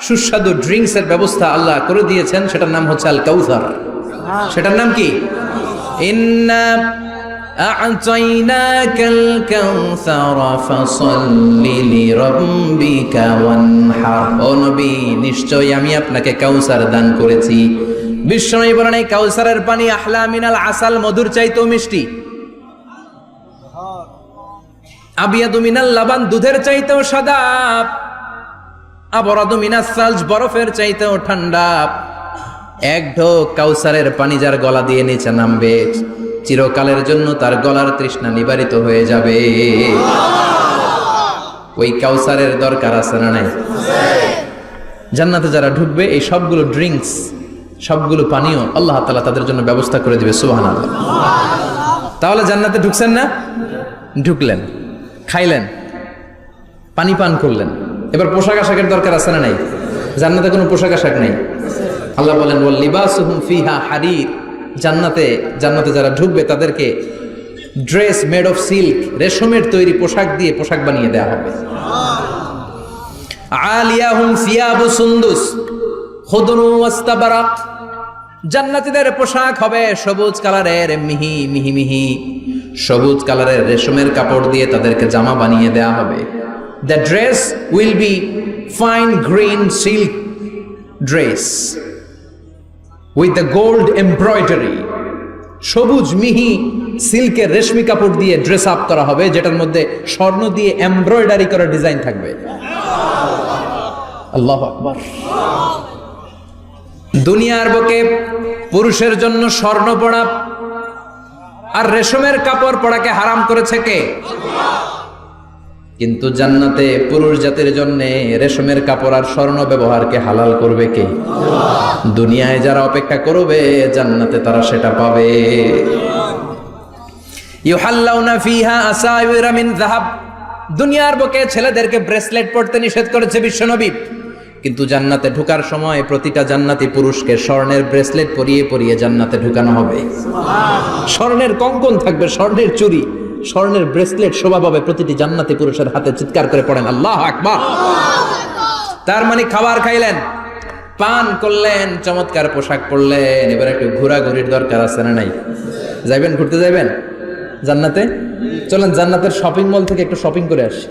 সুস্বাদু ড্রিঙ্কসের ব্যবস্থা আল্লাহ করে দিয়েছেন। সেটার নাম হচ্ছে আল কাউসার। সেটার নাম কি? ইন্না আ'তাইনাকাল কাউসার ফাসাল্লি লিরাব্বিকা ওয়ানহার। ও নবী, নিশ্চয়ই আমি আপনাকে কাউসার দান করেছি। বিশ্বনবী বলেন এই কাউসারের পানি আহলা মিনাল আসাল, মধুর চাইতেও মিষ্টি। আবিয়াদু মিনাল লাবান, দুধের চাইতেও সাদা। আবরাদু মিনাস সালজ, বরফের চাইতেও ঠান্ডা। এক ঢোক কাউসারের পানি যার গলা দিয়ে নিচে নামবে, চিরকালের জন্য তার গলার তৃষ্ণা নিবারিত হয়ে যাবে। ওই কাউসারের দরকার আছে না নাই? জান্নাতে যারা ঢুকবে এই সবগুলো ড্রিঙ্কস, সবগুলো পানীয় আল্লাহ তাআলা তাদের জন্য ব্যবস্থা করে দিবে। সুবহানাল্লাহ। তাহলে জান্নাতে ঢুকছেন না? ঢুকলেন, খাইলেন, পানি পান করলেন, এবার পোশাক আশাকের দরকার আছে না নাই? জান্নাতে কোনো পোশাক আশাক নেই। আল্লাহ বলেন ওয়াল লিবাসুহুম ফিহা হারির, জান্নাতে যারা ঢুকবে তাদেরকে ড্রেস মেড অফ সিল্ক, রেশমের তৈরি পোশাক দিয়ে পোশাক বানিয়ে দেওয়া হবে। আলিয়াহুম সিয়াবু সুন্দুস খুদরু ওয়াস্তাবারাক, জান্নাতীদের পোশাক হবে সবুজ কালারের, মিহি মিহি মিহি সবুজ কালারের রেশমের কাপড় দিয়ে তাদেরকে জামা বানিয়ে দেওয়া হবে। The dress will be fine green silk dress with the gold embroidery, সবুজ মিহি সিল্কের রেশমি কাপড় দিয়ে ড্রেস আপ করা হবে, যেটার মধ্যে স্বর্ণ দিয়ে এমব্রয়ডারি করা ডিজাইন থাকবে। আল্লাহু আকবার। দুনিয়ার বুকে পুরুষের জন্য স্বর্ণ পরা আর রেশমের কাপড় পরাকে হারাম করেছে কে? কিন্তু জান্নাতে পুরুষ জাতির জন্য রেশমের কাপড় আর স্বর্ণ ব্যবহারকে হালাল করবে কে? দুনিয়ায় যারা অপেক্ষা করবে জান্নাতে তারা সেটা পাবে। ইউহাল্লাউনা ফিহা আসাইরা মিন যাহাব, দুনিয়ার বুকে ছেলেদেরকে ব্রেসলেট পরতে নিষেধ করেছে বিশ্বনবী, কিন্তু জান্নাতে ঢোকার সময় প্রতিটা জান্নাতি পুরুষকে স্বর্ণের ব্রেসলেট পরিয়ে পরিয়ে জান্নাতে ঢুকানো হবে। স্বর্ণের কঙ্কন থাকবে, স্বর্ণের চুড়ি, স্বর্ণের ব্রেসলেট শোভা পাবে প্রতিটি জান্নাতি পুরুষের হাতে। চিৎকার করে পড়েন আল্লাহু আকবার। তার মানে খাবার খাইলেন, পান করলেন, চমৎকার পোশাক পরলেন, এবার একটু ঘোরাঘুরির দরকার আছে না নাই? যাইবেন, ঘুরতে যাইবেন জান্নাতে? চলেন জান্নাতের শপিং মল থেকে একটু শপিং করে আসি।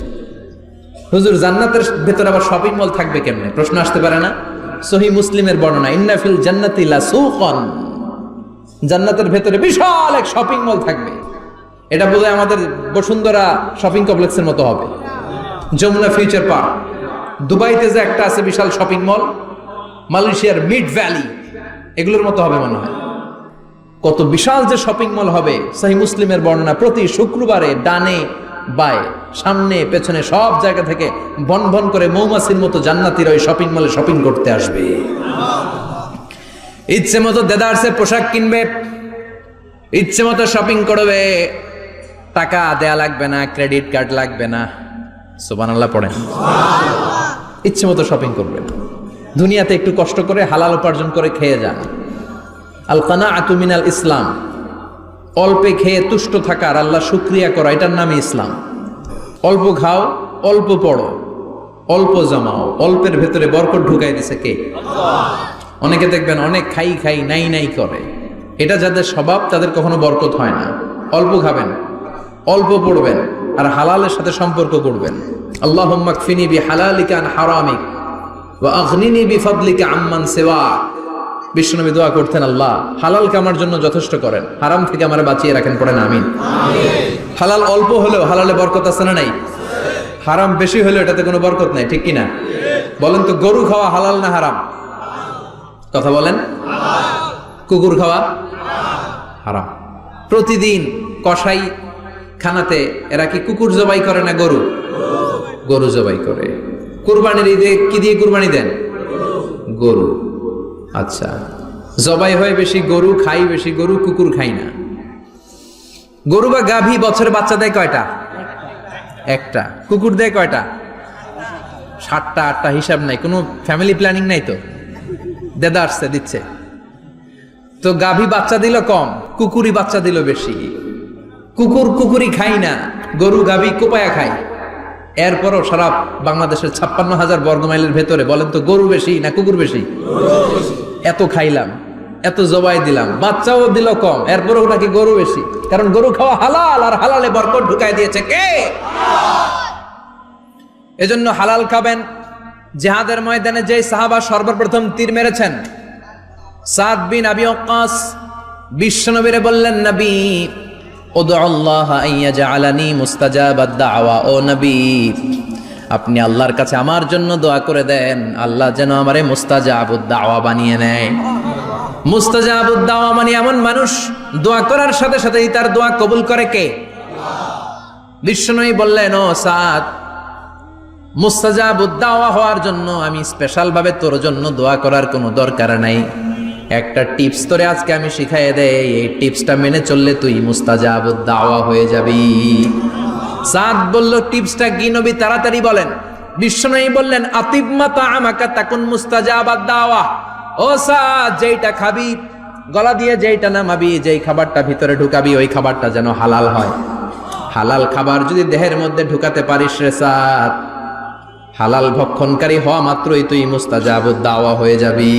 হুজুর জান্নাতের ভেতরে আবার শপিং মল থাকবে কেমনে? প্রশ্ন আসতে পারে না? সহিহ মুসলিমের বর্ণনা, ইন্না ফিল জান্নাতি লাসুকান, জান্নাতের ভেতরে বিশাল এক শপিং মল থাকবে। এটা বোধহয় আমাদের বসুন্ধরা শপিং কমপ্লেক্সের মতো হবে, যমুনা ফিউচার পার্ক। দুবাইতে যে একটা আছে বিশাল শপিং মল, মালয়েশিয়ার মিড ভ্যালি, এগুলোর মতো হবে মনে হয়। কত বিশাল যে শপিং মল হবে। সহিহ মুসলিমের বর্ণনা, প্রতি শুক্রবারে ডানে বায়ে সামনে পেছনে সব জায়গা থেকে বন বন করে মৌমাছির মতো জান্নাতীরা ওই শপিং মলে শপিং করতে আসবে। ইচ্ছে মতো দেদারসে পোশাক কিনবে, ইচ্ছে মতো শপিং করবে, টাকা দেয়া লাগবে না, ক্রেডিট কার্ড লাগবে না। সুবহানাল্লাহ পড়েন। ইচ্ছে মতো শপিং করবে। দুনিয়াতে একটু কষ্ট করে হালাল উপার্জন করে খেয়ে যান। আল কানাআতু মিনাল ইসলাম, অল্পে খেয়ে তুষ্ট থাকার, আল্লাহ শুকরিয়া করা, এটার নামই ইসলাম। অল্প খাও, অল্প পড়ো, অল্প জমাও, অল্পের ভেতরে বরকত ঢুকাই দিছে কে? অনেকে দেখবেন অনেক খাই খাই নাই নাই করে, এটা যাদের স্বভাব তাদের কখনো বরকত হয় না। অল্প খাবেন, অল্প পড়বেন, আর হালালের সাথে সম্পর্ক করবেন। আল্লাহুম্মা কফিনি বিহালালিকা আন হারামিক ওয়া আগনিনি বিফাদলিকা আম্মান সিওয়াক। বিশ্বনবী দোয়া করতেন, আল্লাহ হালালকে আমার জন্য যথেষ্ট করেন, হারাম থেকে আমারে বাঁচিয়ে রাখেন। পড়েন আমিন। হালাল অল্প হলেও হালালে বরকত আছে না নাই? হারাম বেশি হলেও এটাতে কোনো বরকত নাই, ঠিক কিনা? বলেন তো, গরু খাওয়া হালাল না হারাম? কথা বলেন। কুকুর খাওয়া হারাম। প্রতিদিন কসাই খানাতে এরা কি কুকুর জবাই করে না গরু? গরু জবাই করে। কুরবানির ঈদে কি দিয়ে কুরবানি দেন? গরু। আচ্ছা, জবাই হয় বেশি গরু, খাই বেশি গরু, কুকুর খাই না। গরু বা গাভী বছরে বাচ্চা দেয় কয়টা? একটা। কুকুর দেয় কয়টা? 7টা 8টা, হিসাব নাই, কোনো ফ্যামিলি প্ল্যানিং নাই তো, দেদা আসছে দিচ্ছে। তো গাভী বাচ্চা দিল কম, কুকুরই বাচ্চা দিল বেশি। কুকুরি খাই না, গরু গাভী কোপায়া খায়। এরপরও সারা বাংলাদেশের 56,000 বর্গমাইলের ভেতরে বলেন তো, গরু বেশি না কুকুর বেশি? এত খাইলাম, এত জবাই দিলাম, বাচ্চাও দিল কম, এরপরও নাকি গরু বেশি। কারণ গরু খাওয়া হালাল, আর হালালে বরকত ঢুকাই দিয়েছে কে? এজন্য হালাল খাবেন। জিহাদের ময়দানে যে সাহাবা সর্বপ্রথম তীর মেরেছেন, সাদ বিন আবি ওয়াক্কাস, বিশ্বনবীরে বললেন, নবী উদউ আল্লাহ আইয়াজআলানি মুস্তাজাবাদ দাওয়া। ও নবী, আপনি আল্লাহর কাছে আমার জন্য দোয়া করে দেন, আল্লাহ যেন আমারে মুস্তাজাবুদ দাওয়া বানিয়ে নেয়। মুস্তাজাবুদ দাওয়া মানে এমন মানুষ, দোয়া করার সাথে সাথেই তার দোয়া কবুল করে কে? বিশ্বনবী বললেন, ও সাদ, মুস্তাজাবুদ দাওয়া হওয়ার জন্য আমি স্পেশাল ভাবে তোর জন্য দোয়া করার কোনো দরকার নাই। একটা টিপস তোরে আজকে আমি শিখাইয়ে দেই, এই টিপসটা মেনে চললে তুই মুস্তাজাবুদ দাওয়া হয়ে যাবি। সাদ বলল, টিপসটা কি নবী? তাড়াতাড়ি বলেন। বিশ্বনবী বললেন আতিব মা তাআমাকা তাকুন মুস্তাজাবাদ দাওয়া। ও সাদ, যেইটা খাবি, গলা দিয়ে যেইটা নামাবি, যেই খাবারটা ভিতরে ঢুকাবি, ওই খাবারটা যেন হালাল হয়। হালাল খাবার যদি দেহের মধ্যে ঢুকাতে পারিস রে সাদ, হালাল ভক্ষণকারী হওয়া মাত্রই তুই মুস্তাজাবুদ দাওয়া হয়ে যাবি।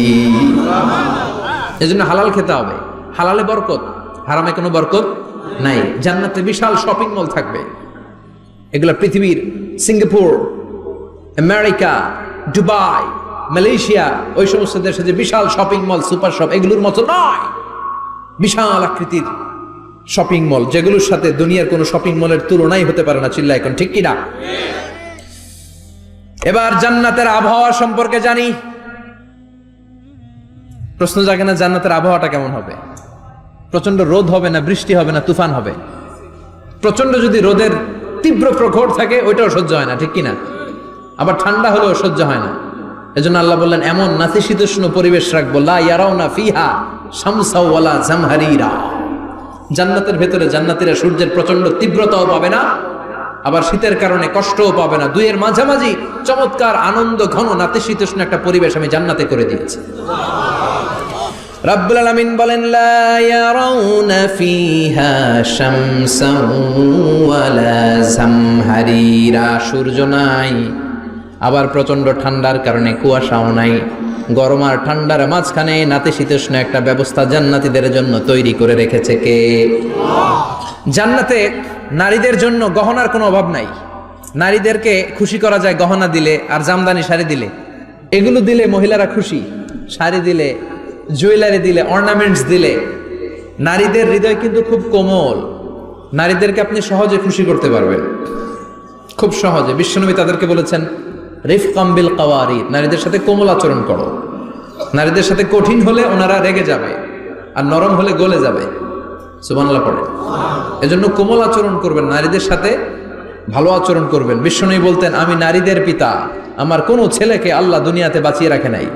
এজন্য হালাল খেতে হবে। হালালে বরকত, হারামে কোনো বরকত নাই। জান্নাতে বিশাল শপিং মল থাকবে, এগুলো পৃথিবীর সিঙ্গাপুর, আমেরিকা, দুবাই, মালয়েশিয়া, ওই সমস্ত দেশে যে বিশাল শপিং মল, সুপার শপ, এগুলোর মতো নয়। বিশাল আকৃতির শপিং মল, যেগুলোর সাথে দুনিয়ার কোনো শপিং মলের তুলনাই হতে পারে না। চিল্লা এখন ঠিক কিনা? এবার জান্নাতের আবহাওয়া সম্পর্কে জানি। প্রশ্ন জাগে না, জান্নাতের আবহাওয়াটা কেমন হবে? প্রচন্ড রোদ হবে না, বৃষ্টি হবে না, তুফান হবে? প্রচন্ড যদি রোদের তীব্র প্রখর থাকে, ওইটাও সহ্য হয় না, ঠিক কিনা? আবার ঠান্ডা হলেও সহ্য হয় না। এজন্য আল্লাহ বললেন এমন নাতিশীতোষ্ণ পরিবেশ রাখবো, লা ইয়ারাউনা ফিহা শামসা ওয়ালা জামহারিরা। জান্নাতের ভেতরে জান্নাতীরা সূর্যের প্রচন্ড তীব্রতাও পাবে না, আবার শীতের কারণে কষ্টও পাবে না। দুইয়ের মাঝামাঝি চমৎকার আনন্দ ঘন নাতিশীতোষ্ণ একটা পরিবেশ আমি জান্নাতে করে দিয়েছি। রাব্বুল আলামিন বলেন লা ইয়ারাউনা ফিহা শামসা ওয়ালা জামহারিরা। সূর্য নাই, আবার প্রচন্ড ঠান্ডার কারণে কুয়াশাও নাই। গরম আর ঠান্ডার মাঝখানে নাতিশীতোষ্ণ একটা ব্যবস্থা জান্নাতীদের জন্য তৈরি করে রেখেছে কে? জান্নাতে নারীদের জন্য গহনার কোনো অভাব নাই। নারীদেরকে খুশি করা যায় গহনা দিলে আর জামদানি শাড়ি দিলে। এগুলো দিলে মহিলারা খুশি। শাড়ি দিলে, জুয়েলারি দিলে, অর্নামেন্টস দিলে। নারীদের হৃদয় কিন্তু খুব কোমল। নারীদেরকে আপনি সহজে খুশি করতে পারবেন, খুব সহজে। বিশ্বনবী তাদেরকে বলেছেন রিফকাম বিল কাওয়ারিদ, নারীদের সাথে কোমল আচরণ করো। নারীদের সাথে কঠিন হলে ওনারা রেগে যাবে, আর নরম হলে গলে যাবে। সুবহানাল্লাহ পড়ে। এজন্য কোমল আচরণ করবেন, নারীদের সাথে ভালো আচরণ করবেন। বিশ্বনবী বলতেন আমি নারীদের পিতা, আমার কোনো ছেলেকে আল্লাহ দুনিয়াতে বাঁচিয়ে রাখে নাই।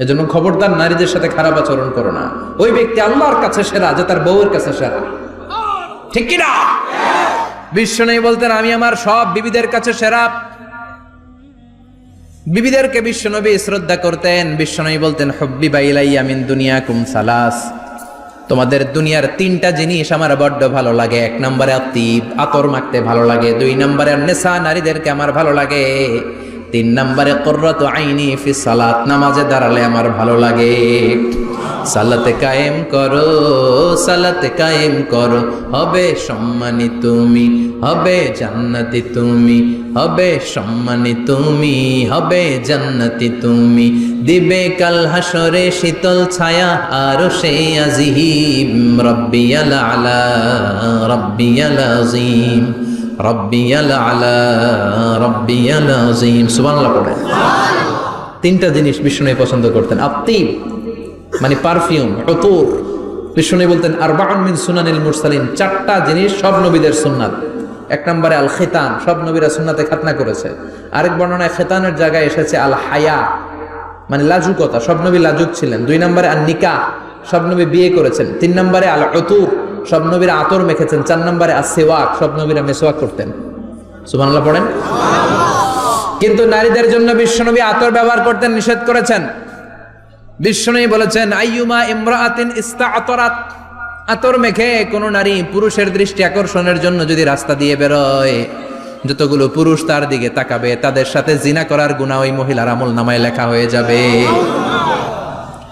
এজন্য খবরদার নারীদের সাথে খারাপ আচরণ করো না। ওই ব্যক্তি আল্লাহর কাছে সেরা যে তার বউয়ের কাছে সেরা, ঠিক কিনা? বিশ্বনবী বলতেন আমি আমার সব বিবিদের কাছে সেরা। বিবিদেরকে বিশ্বনবী শ্রদ্ধা করতেন। বিশ্বনবী বলতেন হুব্বিবা ইলাইয়া মিন দুনিয়াকুম সালাস, তোমাদের দুনিয়ার তিনটা জিনিস আমার বড্ড ভালো লাগে। এক নম্বরে আতিব, আতর মাখতে ভালো লাগে। দুই নম্বরে নেশা, নারীদেরকে আমার ভালো লাগে। তিন নম্বরে কুররাতু আইনি ফি সালাত, নামাজে দাঁড়ালে আমার ভালো লাগে। সালাতে কায়েম করো, সালাতে কায়েম করো, হবে সম্মানী তুমি, হবে জান্নাতি তুমি, হবে সম্মানী তুমি, হবে জান্নাতি তুমি। দিবে কাল হাসরে শীতল ছায়া আরশে আজিম। রব্বিয়াল আলা, রব্বিয়াল আযীম, রব্বিয়াল আলা, রব্বিয়াল আযীম। সুবহানাল্লাহ পড়ে। তিনটা জিনিস বিষ্ণু পছন্দ করতেন। আতিব মানে পারফিউম, উতুর। বিষ্ণু বলতেন আরবাউন মিন সুনানিল মুরসালিন, চারটা জিনিস সব নবীদের সুন্নাত। এক নম্বরে আল খিতান, সব নবীরা সুন্নাতে খাতনা করেছে। আরেক বর্ণনায় খিতানের জায়গায় এসেছে আল হায়া, মানে লাজুকতা, সব নবী লাজুক ছিলেন। দুই নম্বরে আল নিকাহ, সব নবী বিয়ে করেছেন। তিন নম্বরে আল উতুর, সব নবীরা আতর মেখেছেন। চার নম্বরে আস সিওয়াক, সব নবীরা মিসওয়াক করতেন। সুবহানাল্লাহ পড়েন। কিন্তু নারীদের জন্য বিশ্বনবী আতর ব্যবহার করতেন নিষেধ করেছেন। বিশ্বনবী বলেছেন আইয়ুমা ইমরাআতিন ইস্তাআতারাত, আতর মেখে কোন নারী পুরুষের দৃষ্টি আকর্ষণের জন্য যদি রাস্তা দিয়ে বেরোয়, যতগুলো পুরুষ তার দিকে তাকাবে তাদের সাথে জিনা করার গুনাহ ওই মহিলার আমল নামায় লেখা হয়ে যাবে।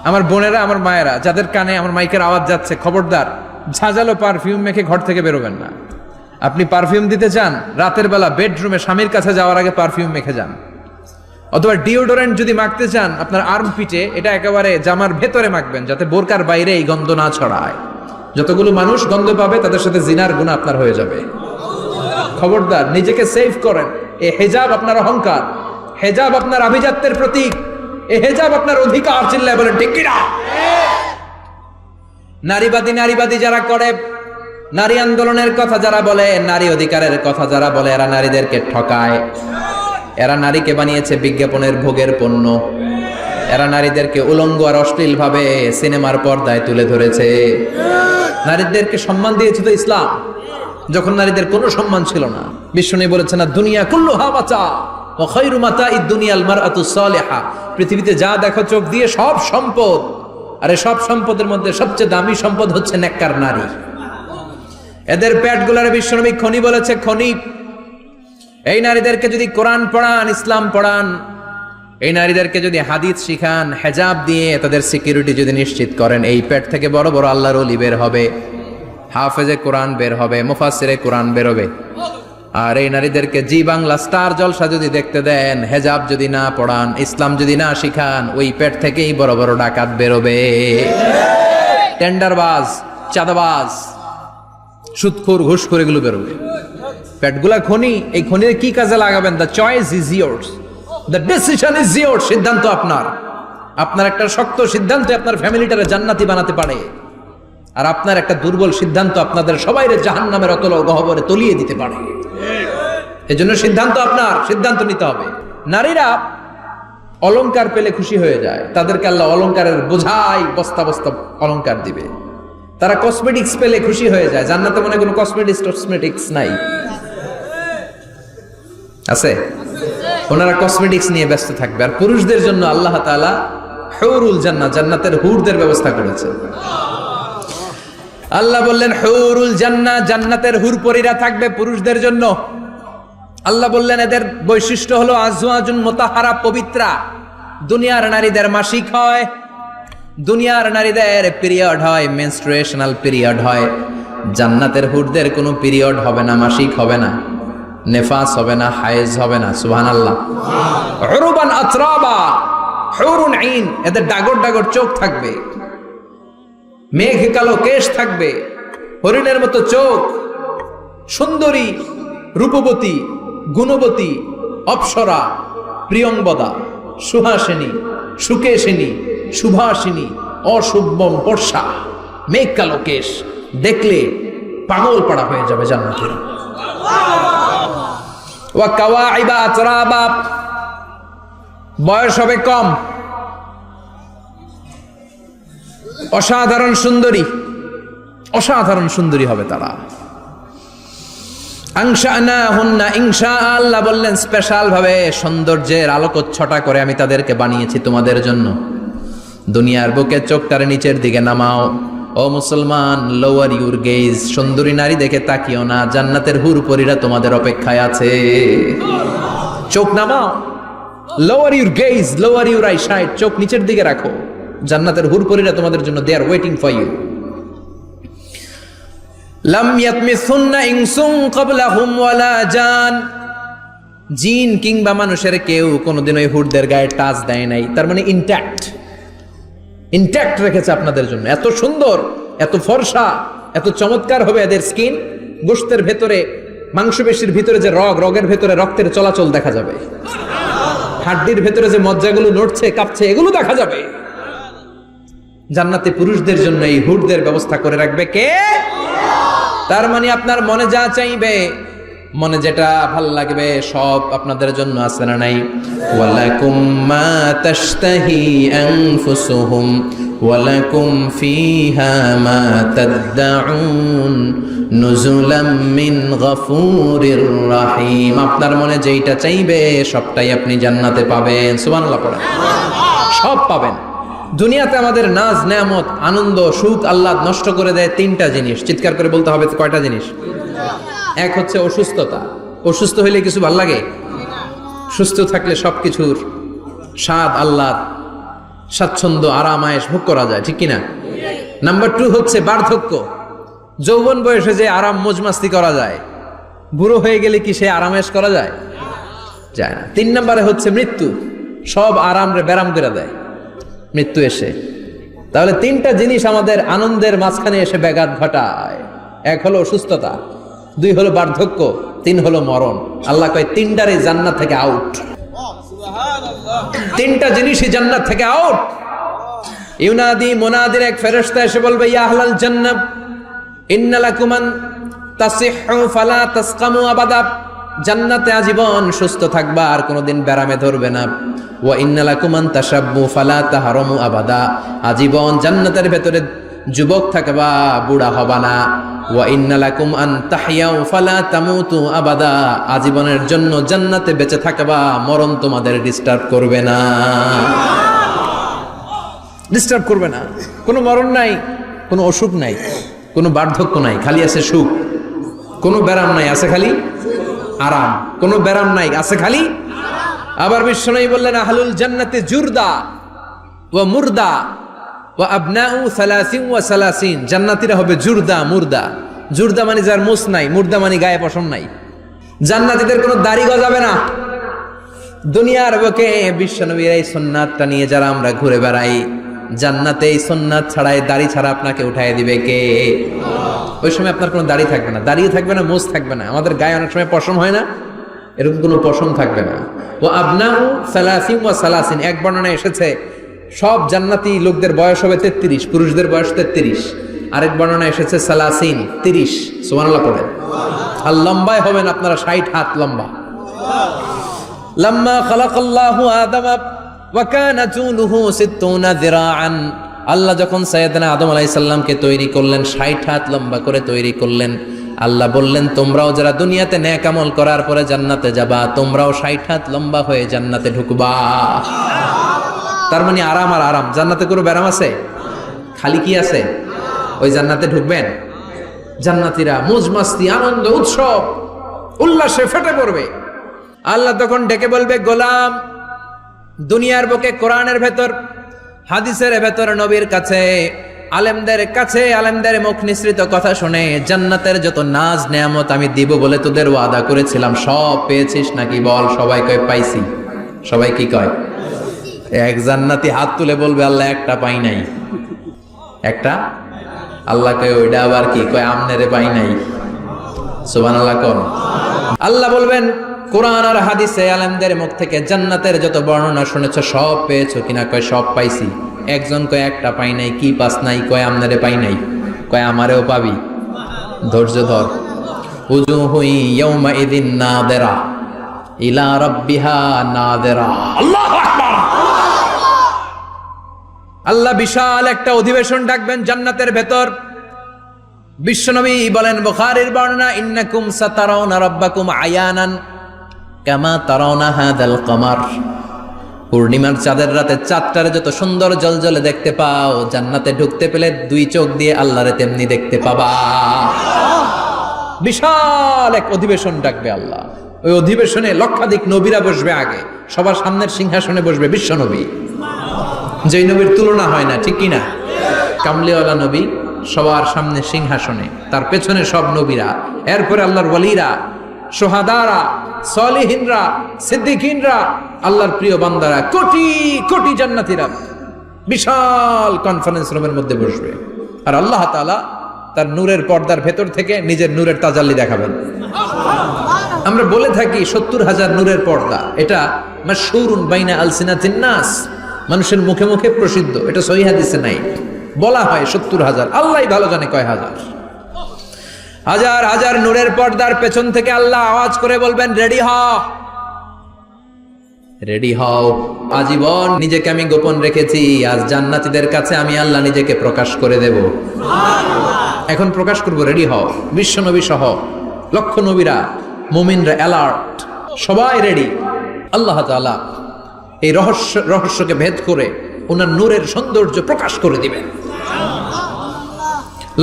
আমার বোনেরা, আমার মায়েরা, যাদের কানে আমার মাইকের আওয়াজ যাচ্ছে, খবরদার ঝাঁঝালো পারফিউম মেখে ঘর থেকে বেরোবেন না। আপনি পারফিউম দিতে চান, রাতের বেলা বেডরুমে স্বামীর কাছে যাওয়ার আগে পারফিউম মেখে যান। অথবা ডিওডোরেন্ট যদি মাখতে চান, আপনার আর্ম পিটে, এটা একেবারে জামার ভেতরে মাখবেন, যাতে বোরকার বাইরে এই গন্ধ না ছড়ায়। যতগুলো মানুষ গন্ধ পাবে তাদের সাথে জিনার গুনাহ আপনার হয়ে যাবে। খবরদার নিজেকে সেভ করেন। এই হেজাব আপনার অহংকার, হেজাব আপনার আভিজাত্যের প্রতীক, এই হেজাব আপনার অধিকার। চিল্লায় বলেন ঠিক কিনা? নারীবাদী যারা করে, নারী আন্দোলনের কথা যারা বলে, নারী অধিকারের কথা যারা বলে, এরা নারীদেরকে ঠকায়। এরা নারীকে বানিয়েছে বিজ্ঞাপনের ভোগের পণ্য। এরা নারীদেরকে উলঙ্গ আর অশ্লীল ভাবে সিনেমার পর্দায় তুলে ধরেছে। নারীদেরকে সম্মান দিয়েছে তো ইসলাম, যখন নারীদের কোনো সম্মান ছিল না। বিশ্বনবী বলেছেন না দুনিয়া কুল্লুহা বাচা, ওয়া খায়রু মাতাঈদ দুনিয়াল মারআতুস সালিহা। পৃথিবীতে যা দেখো চোখ দিয়ে সব সম্পদ, আরে সব সম্পদের মধ্যে সবচেয়ে দামি সম্পদ হচ্ছে নেককার নারী। এদের পেটগুলার বিশ্বনবী খনি বলেছে, খনি। এই নারীদেরকে যদি কোরআন পড়ান, ইসলাম পড়ান, এই নারীদেরকে যদি হাদিস শিখান, হেজাব দিয়ে তাদের সিকিউরিটি যদি নিশ্চিত করেন, এই পেট থেকে বড় বড় আল্লাহর ওলি বের হবে, হাফেজে কোরআন বের হবে, মুফাসসিরে কোরআন বের হবে। আর এই নারীদেরকে জি বাংলা স্টার জলসা যদি দেখতে দেন, হেজাব যদি না পড়ান, ইসলাম যদি না শিখান, ওই পেট থেকেই বড় বড় ডাকাত বেরোবে, টেন্ডারবাজ, চাঁদাবাজ, সুদখোর, ঘুষখোর, এগুলো বেরোবে। পেটগুলা খনি, এই খনিতে কি কাজে লাগাবেন? The choice is years, the decision is years. সিদ্ধান্ত আপনার। আপনার একটা শক্ত সিদ্ধান্ত আপনার ফ্যামিলিটারে জান্নাতি বানাতে পারে, আর আপনার একটা দুর্বল সিদ্ধান্ত আপনাদের সবাইরে জাহান্নামের অতল গহ্বরে তলিয়ে দিতে পারে। এজন্য সিদ্ধান্ত আপনার, সিদ্ধান্ত নিতে হবে। নারীরা অলংকার পেলে খুশি হয়ে যায়, তাদেরকে আল্লাহ অলংকারের বোঝাই বস্তা বস্তা অলংকার দিবে। তারা কসমেটিক্স পেলে খুশি হয়ে যায়। জান্নাতে মনে কোনো কসমেটিক্স নাই, আছে? ওনারা কসমেটিক্স নিয়ে ব্যস্ত থাকবে। আর পুরুষদের জন্য আল্লাহ তাআলা হুরুল জান্নাহ, জান্নাতের হুরদের ব্যবস্থা করেছে। আল্লাহ বললেন হুরুল জান্নাহ, জান্নাতের হুরপরীরা থাকবে পুরুষদের জন্য। আল্লাহ বললেন এদের বৈশিষ্ট্য হলো আজওয়াজুন মুতাহহারা, পবিত্রা। দুনিয়ার নারীদের মাসিক হয়, দুনিয়ার নারীদের পিরিয়ড হয়, মেনস্ট্রুয়েশনাল পিরিয়ড হয়। জান্নাতের হুরদের কোনো পিরিয়ড হবে না, মাসিক হবে না, নেফাস হবে না, হায়েজ হবে না। সুবহানাল্লাহ। উরুবান আতরাবা, হুরুন আইন, এদের ডাগর ডাগর চোখ থাকবে, মেঘ কালো কেশ থাকবে, হরিণের মতো চোখ, সুন্দরী, রূপবতী, গুণবতী, অপ্সরা, প্রিয়ংবদা, সুহাসিনী, সুকেশিনী, সুভাষিনী, অশুভম বর্ষা, মেঘ কালো কেশ, দেখলে পাগল পাড়া হয়ে যাবে জান্নাতের। ওয়া কাওয়াইবা আতরাবা, বয়স হবে কম, অসাধারণ সুন্দরী, অসাধারণ সুন্দরী হবে তারা। আনশানাহুন্না ইনশা, আল্লাহ বললেন স্পেশাল ভাবে সৌন্দর্যের আলোকচ্ছটা করে আমি তাদেরকে বানিয়েছি তোমাদের জন্য। দুনিয়ার বুকে চোখটারে নিচের দিকে নামাও। ও মুসলমান, লোয়ার ইউর গেজ, সুন্দরী নারী দেখে তাকিও না, জান্নাতের হুরপরীরা তোমাদের অপেক্ষায় আছে। চোখ নামাও, lower your gaze, lower your eyesight, চোখ নিচের দিকে রাখো, জান্নাতের হুরপরীরা তোমাদের জন্য they are waiting for you. লাম ইয়াতমিসুন্না ইনসুন ক্বাবলাহুম ওয়ালা জান, জিন কিংবা মানুষের কেউ কোনোদিন ওই হুরদের গায়ে টাচ দেয় নাই। তার মানে ইনট্যাক্ট রেখেছে আপনাদের জন্য। এত সুন্দর, এত ফর্সা, এত চমৎকার হবে এদের স্কিন। গোশতের ভেতরে, মাংসপেশির ভিতরে যে রগের ভেতরে রক্তের চলাচল দেখা যাবে, হাড্ডির ভেতরে যে মজ্জাগুলো নড়ছে কাঁপছে এগুলো দেখা যাবে। জান্নাতে পুরুষদের জন্য এই হুরদের ব্যবস্থা করে রাখবে কে? তার মানে আপনার মনে যা চাইবে, মনে যেটা ভাল লাগবে সব আপনাদের জন্য আছে না নাই? ওয়ালাকুম মা তাশতাহি আনফুসুহুম ওয়ালাকুম ফিহা মা তাদউন নুজুলাম মিন গফুরির রহিম। আপনার মনে যেটা চাইবে সবটাই আপনি জান্নাতে পাবেন। সুবহানাল্লাহ পড়েন। সব পাবেন। দুনিয়াতে আমাদের নাজ নেয়ামত, আনন্দ, সুখ আল্লাহ নষ্ট করে দেয় তিনটা জিনিস। চিৎকার করে বলতে হবে কয়টা জিনিস? এক হচ্ছে অসুস্থতা। অসুস্থ হইলে কিছু ভাল লাগে? সুস্থ থাকলে সবকিছুর স্বাদ, আল্লাহর স্বাচ্ছন্দ্য, আরাম, আয়েশ ভোগ করা যায়, ঠিক কিনা? নাম্বার 2 হচ্ছে বার্ধক্য। যৌবন বয়সে যে আরাম মজমাস্তি করা যায়, বুড়ো হয়ে গেলে কি সে আরামেশ করা যায়? যায় না। 3 নম্বরে হচ্ছে মৃত্যু। সব আরাম রে ব্যারাম করে দেয় মৃত্যু এসে। তাহলে 3টা জিনিস আমাদের আনন্দের মাঝখানে এসে ব্যাঘাত ঘটায়। 1 হলো অসুস্থতা, 2 হলো বার্ধক্য, 3 হলো মরণ। আল্লাহ কয় 3টারই জান্নাত থেকে আউট। 3টা জিনিসই জান্নাত থেকে আউট। ইউনাদি, মুনাদির এক ফেরেশতা এসে বলবে, ইয়া আহলাল জান্নাহ ইন্না লাকুম আন তাসিহু ফালা তাসকামু আবাদা। জান্নাতে আজীবন সুস্থ থাকবা, আর কোনোদিন ব্যারামে ধরবে না। ওয়া ইন্না লাকুম আন তাশাব্বু ফালা তাহরামু আবাদা। আজীবন জান্নাতের ভেতরে যুবক থাকবা, বুড়া হবা না। ওয়া ইন্না লাকুম আন তাহইয়াউ ফালা তামুতু আবাদা, আজীবনের জন্য জান্নাতে বেঁচে থাকবা, মরণ তোমাদের ডিস্টার্ব করবে না, ডিস্টার্ব করবে না। কোনো মরণ নাই, কোনো অসুখ নাই, কোনো বার্ধক্য নাই, খালি আছে সুখ। কোনো ব্যারাম নাই, আছে খালি আরাম। কোনো ব্যারাম নাই, আছে খালি। আবার বিশ্বনবী বললেন আহলুল জান্নাতে জুরদা ওয়া মুরদা ওয়া আবনাউ সালাসিন ওয়া সালাসিন, জান্নাতীরা হবে জুরদা মুরদা। জুরদা মানে যার মুছ নাই, মুরদা মানে গায়ে পশম নাই। জান্নাতীদের কোনো দাড়ি গজাবে না। দুনিয়ার বুকে বিশ্বনবীর এই সুন্নাতটা নিয়ে যারা আমরা ঘুরে বেড়াই, জান্নাতে এই সুন্নাত ছাড়াই, দাড়ি ছাড়া আপনাকে উঠায় দিবে কে? ওই সময় আপনার কোনো দাড়ি থাকবে না, দাড়িও থাকবে না, মুছ থাকবে না। আমাদের গায়ে অনেক সময় পশম হয় না, এরকম কোনো পশম থাকবে না। ও আবনাউ সালাসিন ওয়া সালাসিন, এক বর্ণনায় এসেছে সব জান্নাতি লোকদের বয়স হবে 33, পুরুষদের বয়স 33। আরেক বর্ণনায় এসেছে সালাসিন, 30। সুবহানাল্লাহ পড়েন। আর লম্বায় হবেন আপনারা 60 হাত লম্বা। লাম্মা খালাকাল্লাহু আদামা ওয়া কানা তুলুহু 60 যিরাআন, আল্লাহ যখন সাইয়েদনা আদম আলাইহিস সালামকে তৈরি করলেন, 60 হাত লম্বা করে তৈরি করলেন। আল্লাহ বললেন তোমরাও যারা দুনিয়াতে নেক আমল করার পরে জান্নাতে যাবা, তোমরাও 60 হাত লম্বা হয়ে জান্নাতে ঢুকবা। তার মানে আরাম আর আরাম। জান্নাতে কোনো ব্যারাম আছে? খালি কি আছে? ওই জান্নাতে ঢুকবেন, জান্নাতীরা মौज মাস্তি, আনন্দ, উৎসব, উল্লাসে ফেটে পড়বে। আল্লাহ তখন ডেকে বলবে গোলাম, দুনিয়ার বুকে কোরআনের ভেতর, হাদিসের ভেতর, নবীর কাছে, আলেমদের কাছে, আলেমদের মুখ নিঃসৃত কথা শুনে জান্নাতের যত নাজ নেয়ামত আমি দিব বলে তোদের ওয়াদা করেছিলাম, সব পেয়েছিস নাকি? বল। সবাই কয় পাইছি। সবাই কি কয়? এক জান্নাতি হাত তুলে বলবে আল্লাহ একটা পাই নাই। একটা? আল্লাহ কয় ওইটা আবার কি? কয় আমনেরে পাই নাই। সুবহানাল্লাহ কোন? আল্লাহ বলবেন কোরআন আর হাদিসে আলেমদের মুখ থেকে জান্নাতের যত বর্ণনা শুনেছ সব পেয়েছো কিনা? কয় সব পাইছি। একজন কয় একটা পাই নাই। কি পাস নাই? কয় আমনেরে পাই নাই। কয় আমারেও পাবি, ধৈর্য ধর। উজুহু ইয়াউমা ইযিন নাদিরা ইলা রাব্বিহা নাদিরা। আল্লাহু আকবার। আল্লাহ বিশাল একটা অধিবেশন ডাকবেন জান্নাতের ভেতর। বিশ্বনবী বলেন বুখারীর বর্ণনা, ইন্নাকুম সাতারাউনা রাব্বাকুম আয়ানান কামা তারাউনা হাদাল কমার। পূর্ণিমার চাঁদের রাতে চাঁদটারে যত সুন্দর জলজলে দেখতে পাও, জান্নাতে ঢুকতে পেলে দুই চোখ দিয়ে আল্লাহরে তেমনি দেখতে পাবা। বিশাল এক অধিবেশন ডাকবে আল্লাহ। ওই অধিবেশনে লক্ষাধিক নবীরা বসবে। আগে সবার সামনের সিংহাসনে বসবে বিশ্বনবী, যেই নবীর তুলনা হয় না, ঠিক কিনা? কামলিওয়ালা নবী সবার সামনে সিংহাসনে, তার পেছনে সব নবীরা, এরপরে আল্লাহর ওয়ালিরা, সোহাদারা, সলিহিনরা, সিদ্দিকিনরা, আল্লাহর প্রিয় বান্দারা, কোটি কোটি জান্নাতীরা বিশাল কনফারেন্স রুমের মধ্যে বসবে। আর আল্লাহ তাআলা তার নূরের পর্দার ভেতর থেকে নিজের নূরের তাজাল্লি দেখাবেন। আমরা বলে থাকি 70,000 নূরের পর্দা, এটা মাশহুরুন বাইনা আলসিনাতিন নাস, মানুষের মুখে মুখে প্রসিদ্ধ। এটা সহিহ হাদিসে নাই, বলা হয় 70,000। আল্লাহই ভালো জানে কয় হাজার। হাজার হাজার নূরের পর্দার পেছন থেকে আল্লাহ আওয়াজ করে বলবেন রেডি হও, রেডি হও। আজীবন নিজেকে আমি গোপন রেখেছি, আজ জান্নাতীদের কাছে আমি আল্লাহ নিজেকে প্রকাশ করে দেব। এখন প্রকাশ করব, রেডি হও। বিশ্ব নবী সহ লক্ষ নবীরা, মুমিনরা অ্যালার্ট, সবাই রেডি। আল্লাহ তাআলা এই রহস্যকে ভেদ করে ওনার নূরের সৌন্দর্য প্রকাশ করে দিবেন।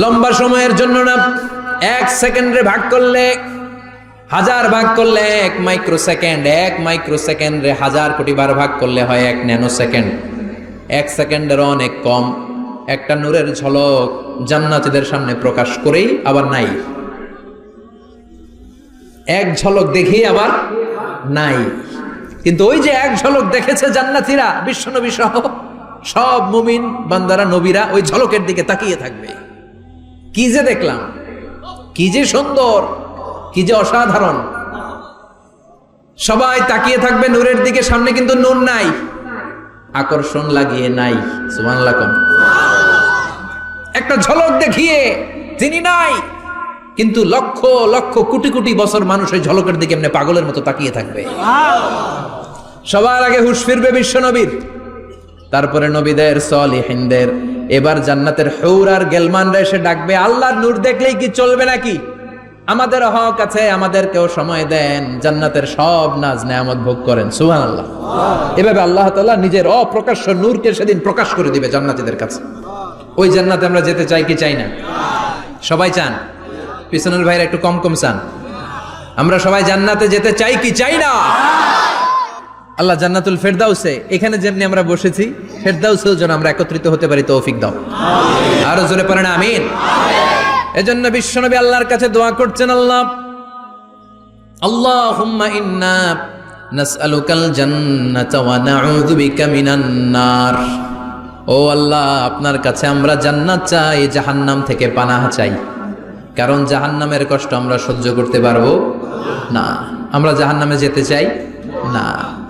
লম্বা সময়ের জন্য না, 1 সেকেন্ডে ভাগ করলে, 1000 ভাগ করলে 1 মাইক্রো সেকেন্ড, 1 মাইক্রো সেকেন্ডে 1000 কোটি বার ভাগ করলে হয় 1 ন্যানো সেকেন্ড। 1 সেকেন্ডের অনেক কম একটা নূরের ঝলক জান্নাতীদের সামনে প্রকাশ করেই আবার নাই। এক ঝলক দেখি আবার নাই। কিন্তু ওই যে এক ঝলক দেখেছে জান্নাতীরা, বিশ্বনবী সহ সব মুমিন বান্দারা, নবীরা ওই ঝলকের দিকে তাকিয়ে থাকবে। কি যে দেখলাম, কি যে সুন্দর, কি যে অসাধারণ। সবাই তাকিয়ে থাকবে নূরের দিকে, সামনে কিন্তু নূর নাই, আকর্ষণ লাগিয়ে নাই। সুবহানাল্লাহ। একটা ঝলক দেখিয়ে তিনি নাই, কিন্তু লক্ষ লক্ষ কোটি কোটি বছর মানুষ ওই ঝলকের দিকে এমনি পাগলের মতো তাকিয়ে থাকবে। সবার আগে হুঁশ ফিরবে বিশ্বনবীর। তারপরে নবীদের, সলিহিনদের। এবার জান্নাতের হুর আর গেলমানরা এসে ডাকবে, আল্লাহর নূর দেখলেই কি চলবে নাকি? আমাদের হক আছে, আমাদেরকেও সময় দেন, জান্নাতের সব নাজ নেয়ামত ভোগ করেন। সুবহানাল্লাহ। এভাবে আল্লাহ তাআলা নিজের অপ্রকাশ্য নূরকে সেদিন প্রকাশ করে দিবে জান্নাতীদের কাছে। ওই জান্নাতে আমরা যেতে চাই কি চাই না? সবাই চান? পিছনের ভাইরা একটু কম কম চান। আমরা সবাই জান্নাতে যেতে চাই কি চাই না? আল্লাহ জান্নাতুল ফেরদাউসে, এখানে যেমনি আমরা বসেছি, ফেরদাউসেও যেন আমরা একত্রিত হতে পারি, তৌফিক দাও। আরো জোরে পড়েন আমিন। এজন্য বিশ্বনবী আল্লাহর কাছে দোয়া করছেন, আল্লাহুম্মা ইন্না নাসআলুকাল জান্নাতা ওয়া নাউযু বিকা মিনান নার। ও আল্লাহ, আপনার কাছে আমরা জান্নাত চাই, জাহান্নাম থেকে পানাহ চাই। কারণ জাহান্নামের কষ্ট আমরা সহ্য করতে পারবো না। আমরা জাহান্নামে যেতে চাই না।